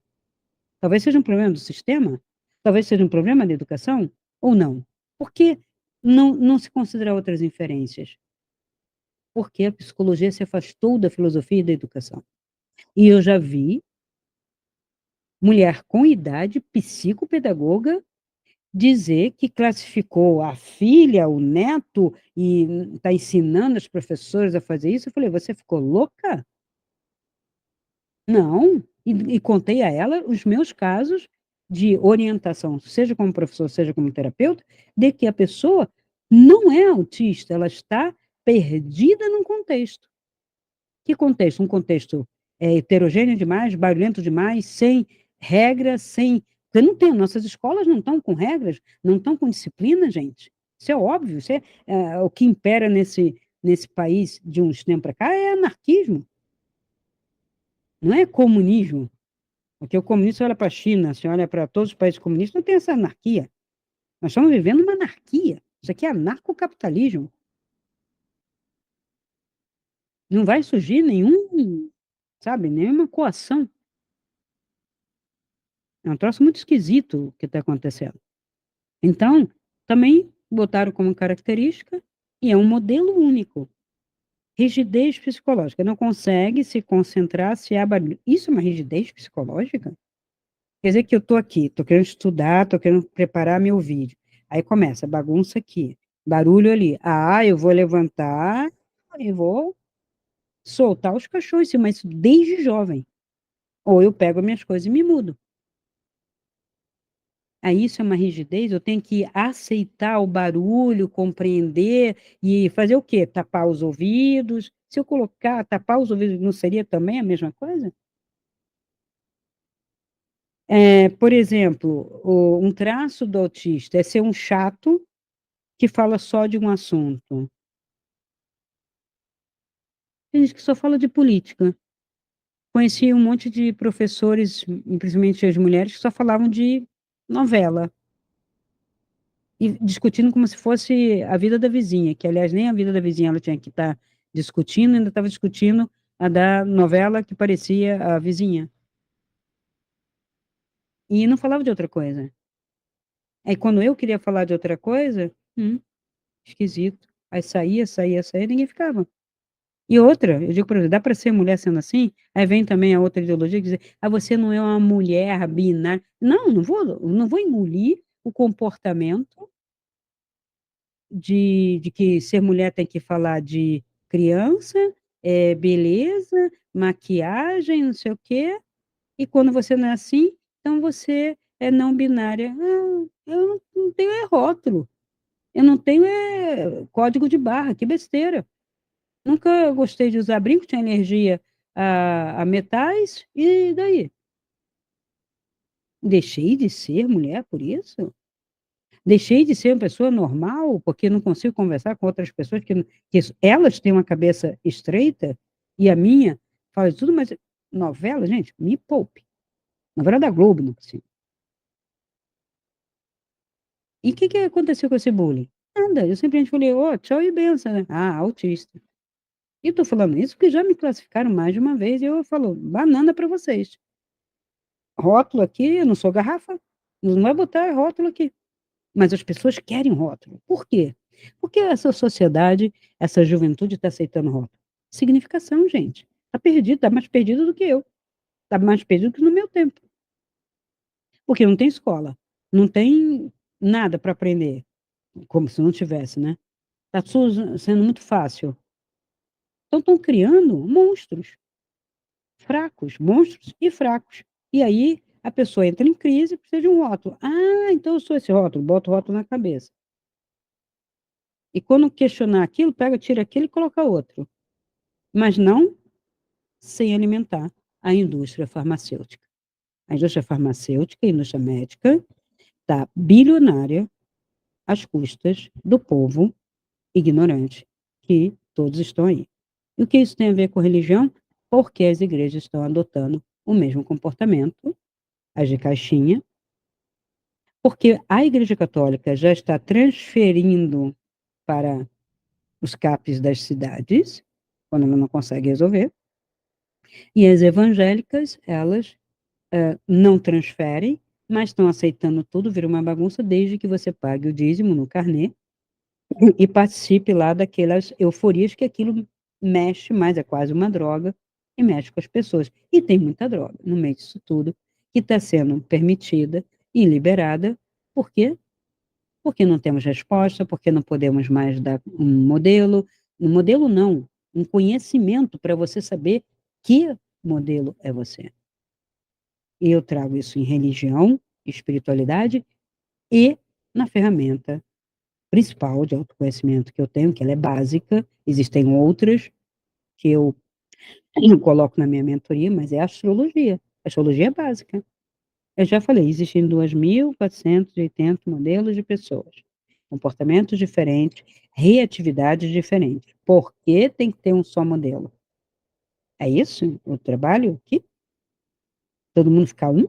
Talvez seja um problema do sistema, talvez seja um problema da educação, ou não. Por que não se considera outras inferências? Porque a psicologia se afastou da filosofia e da educação. E eu já vi mulher com idade, psicopedagoga, dizer que classificou a filha, o neto, e está ensinando as professoras a fazer isso. Eu falei, você ficou louca? Não. E contei a ela os meus casos de orientação, seja como professor, seja como terapeuta, de que a pessoa não é autista, ela está perdida num contexto. Que contexto? Um contexto heterogêneo demais, barulhento demais, sem regras, sem. Porque não tem, nossas escolas não estão com regras, não estão com disciplina, gente. Isso é óbvio, isso é o que impera nesse país de uns tempos para cá é anarquismo, não é comunismo. Porque o comunismo olha para a China, você olha para todos os países comunistas, não tem essa anarquia. Nós estamos vivendo uma anarquia. Isso aqui é anarcocapitalismo. Não vai surgir nenhum, sabe, nenhuma coação. É um troço muito esquisito o que está acontecendo. Então, também botaram como característica, e é um modelo único, rigidez psicológica. Não consegue se concentrar se há barulho. Isso é uma rigidez psicológica? Quer dizer que eu estou aqui, estou querendo estudar, estou querendo preparar meu vídeo. Aí começa, bagunça aqui, barulho ali. Eu vou levantar e vou soltar os cachorros, mas isso desde jovem. Ou eu pego minhas coisas e me mudo. Aí isso é uma rigidez, eu tenho que aceitar o barulho, compreender e fazer o quê? Tapar os ouvidos. Se eu colocar tapar os ouvidos, não seria também a mesma coisa? Por exemplo, um traço do autista é ser um chato que fala só de um assunto. Tem gente que só fala de política. Conheci um monte de professores, principalmente as mulheres, que só falavam de novela. E discutindo como se fosse a vida da vizinha, que aliás nem a vida da vizinha ela tinha que estar discutindo, ainda estava discutindo a da novela que parecia a vizinha. E não falava de outra coisa. Aí quando eu queria falar de outra coisa, esquisito. Aí saía, ninguém ficava. E outra, eu digo, por exemplo, dá para ser mulher sendo assim? Aí vem também a outra ideologia que diz, você não é uma mulher binária. Não, não vou engolir o comportamento de que ser mulher tem que falar de criança, beleza, maquiagem, não sei o quê, e quando você não é assim, então você é não binária. Eu não tenho rótulo, eu não tenho código de barra, que besteira. Nunca gostei de usar brinco, tinha alergia a metais, e daí? Deixei de ser mulher por isso? Deixei de ser uma pessoa normal porque não consigo conversar com outras pessoas que elas têm uma cabeça estreita e a minha fala de tudo, mas novela, gente, me poupe. Novela da Globo, não precisa. E o que aconteceu com esse bullying? Nada, eu simplesmente falei, tchau e benção, né? Autista. E estou falando isso porque já me classificaram mais de uma vez e eu falo, banana para vocês. Rótulo aqui, eu não sou garrafa, não vai botar rótulo aqui. Mas as pessoas querem rótulo. Por quê? Porque essa sociedade, essa juventude está aceitando rótulo. Significação, gente. Está perdido, está mais perdido do que eu. Está mais perdido que no meu tempo. Porque não tem escola, não tem nada para aprender, como se não tivesse, né? Está tudo sendo muito fácil. Então estão criando monstros fracos, monstros e fracos. E aí a pessoa entra em crise e precisa de um rótulo. Então eu sou esse rótulo, bota o rótulo na cabeça. E quando questionar aquilo, pega, tira aquele e coloca outro. Mas não sem alimentar a indústria farmacêutica. A indústria farmacêutica, a indústria médica, está bilionária às custas do povo ignorante, que todos estão aí. E o que isso tem a ver com religião? Porque as igrejas estão adotando o mesmo comportamento, as de caixinha, porque a Igreja Católica já está transferindo para os CAPs das cidades, quando ela não consegue resolver, e as evangélicas, elas não transferem, mas estão aceitando tudo, vira uma bagunça, desde que você pague o dízimo no carnê e participe lá daquelas euforias que aquilo mexe, mas é quase uma droga, e mexe com as pessoas. E tem muita droga no meio disso tudo, que está sendo permitida e liberada, por quê? Porque não temos resposta, porque não podemos mais dar um modelo não, um conhecimento para você saber que modelo é você. E eu trago isso em religião, espiritualidade e na ferramenta principal de autoconhecimento que eu tenho, que ela é básica, existem outras que eu coloco na minha mentoria, mas é a astrologia. A astrologia é básica. Eu já falei, existem 2.480 modelos de pessoas, comportamentos diferentes, reatividades diferentes. Por que tem que ter um só modelo? É isso o trabalho aqui? Todo mundo ficar um?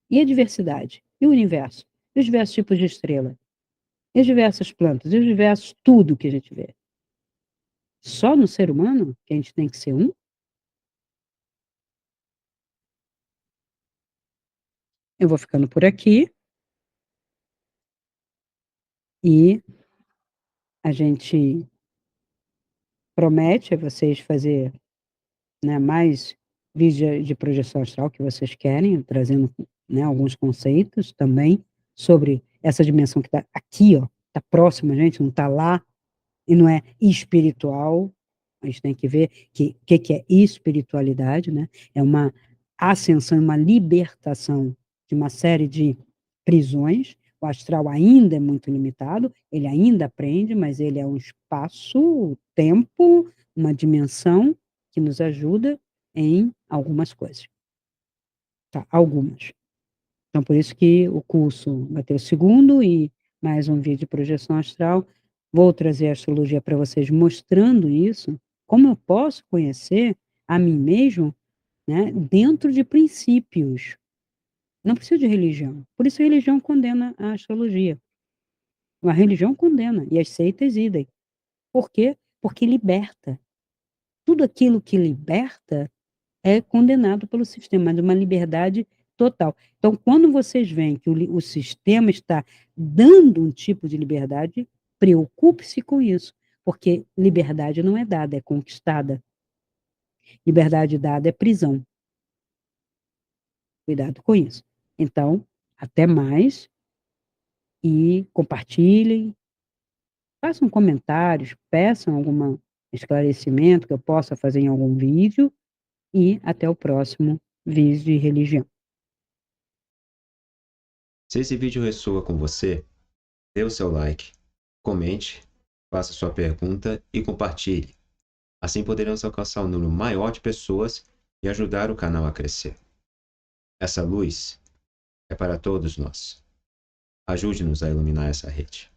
E a diversidade? E o universo? E os diversos tipos de estrela? E as diversas plantas? E os diversos tudo que a gente vê? Só no ser humano que a gente tem que ser um? Eu vou ficando por aqui e a gente promete a vocês fazer, né, mais vídeo de projeção astral que vocês querem, trazendo, né, alguns conceitos também sobre essa dimensão que está aqui, ó, está próxima, gente, não está lá, e não é espiritual. A gente tem que ver que é espiritualidade, né? É uma ascensão, uma libertação de uma série de prisões. O astral ainda é muito limitado, ele ainda aprende, mas ele é um espaço, tempo, uma dimensão que nos ajuda em algumas coisas. Tá, algumas. Então, por isso que o curso vai ter o segundo e mais um vídeo de projeção astral. Vou trazer a astrologia para vocês mostrando isso, como eu posso conhecer a mim mesmo, né, dentro de princípios. Não precisa de religião. Por isso a religião condena a astrologia. A religião condena e as seitas idem. Por quê? Porque liberta. Tudo aquilo que liberta é condenado pelo sistema, de uma liberdade total. Então, quando vocês veem que o sistema está dando um tipo de liberdade, preocupe-se com isso, porque liberdade não é dada, é conquistada. Liberdade dada é prisão. Cuidado com isso. Então, até mais e compartilhem, façam comentários, peçam algum esclarecimento que eu possa fazer em algum vídeo e até o próximo vídeo de religião. Se esse vídeo ressoa com você, dê o seu like, comente, faça sua pergunta e compartilhe. Assim poderemos alcançar um número maior de pessoas e ajudar o canal a crescer. Essa luz é para todos nós. Ajude-nos a iluminar essa rede.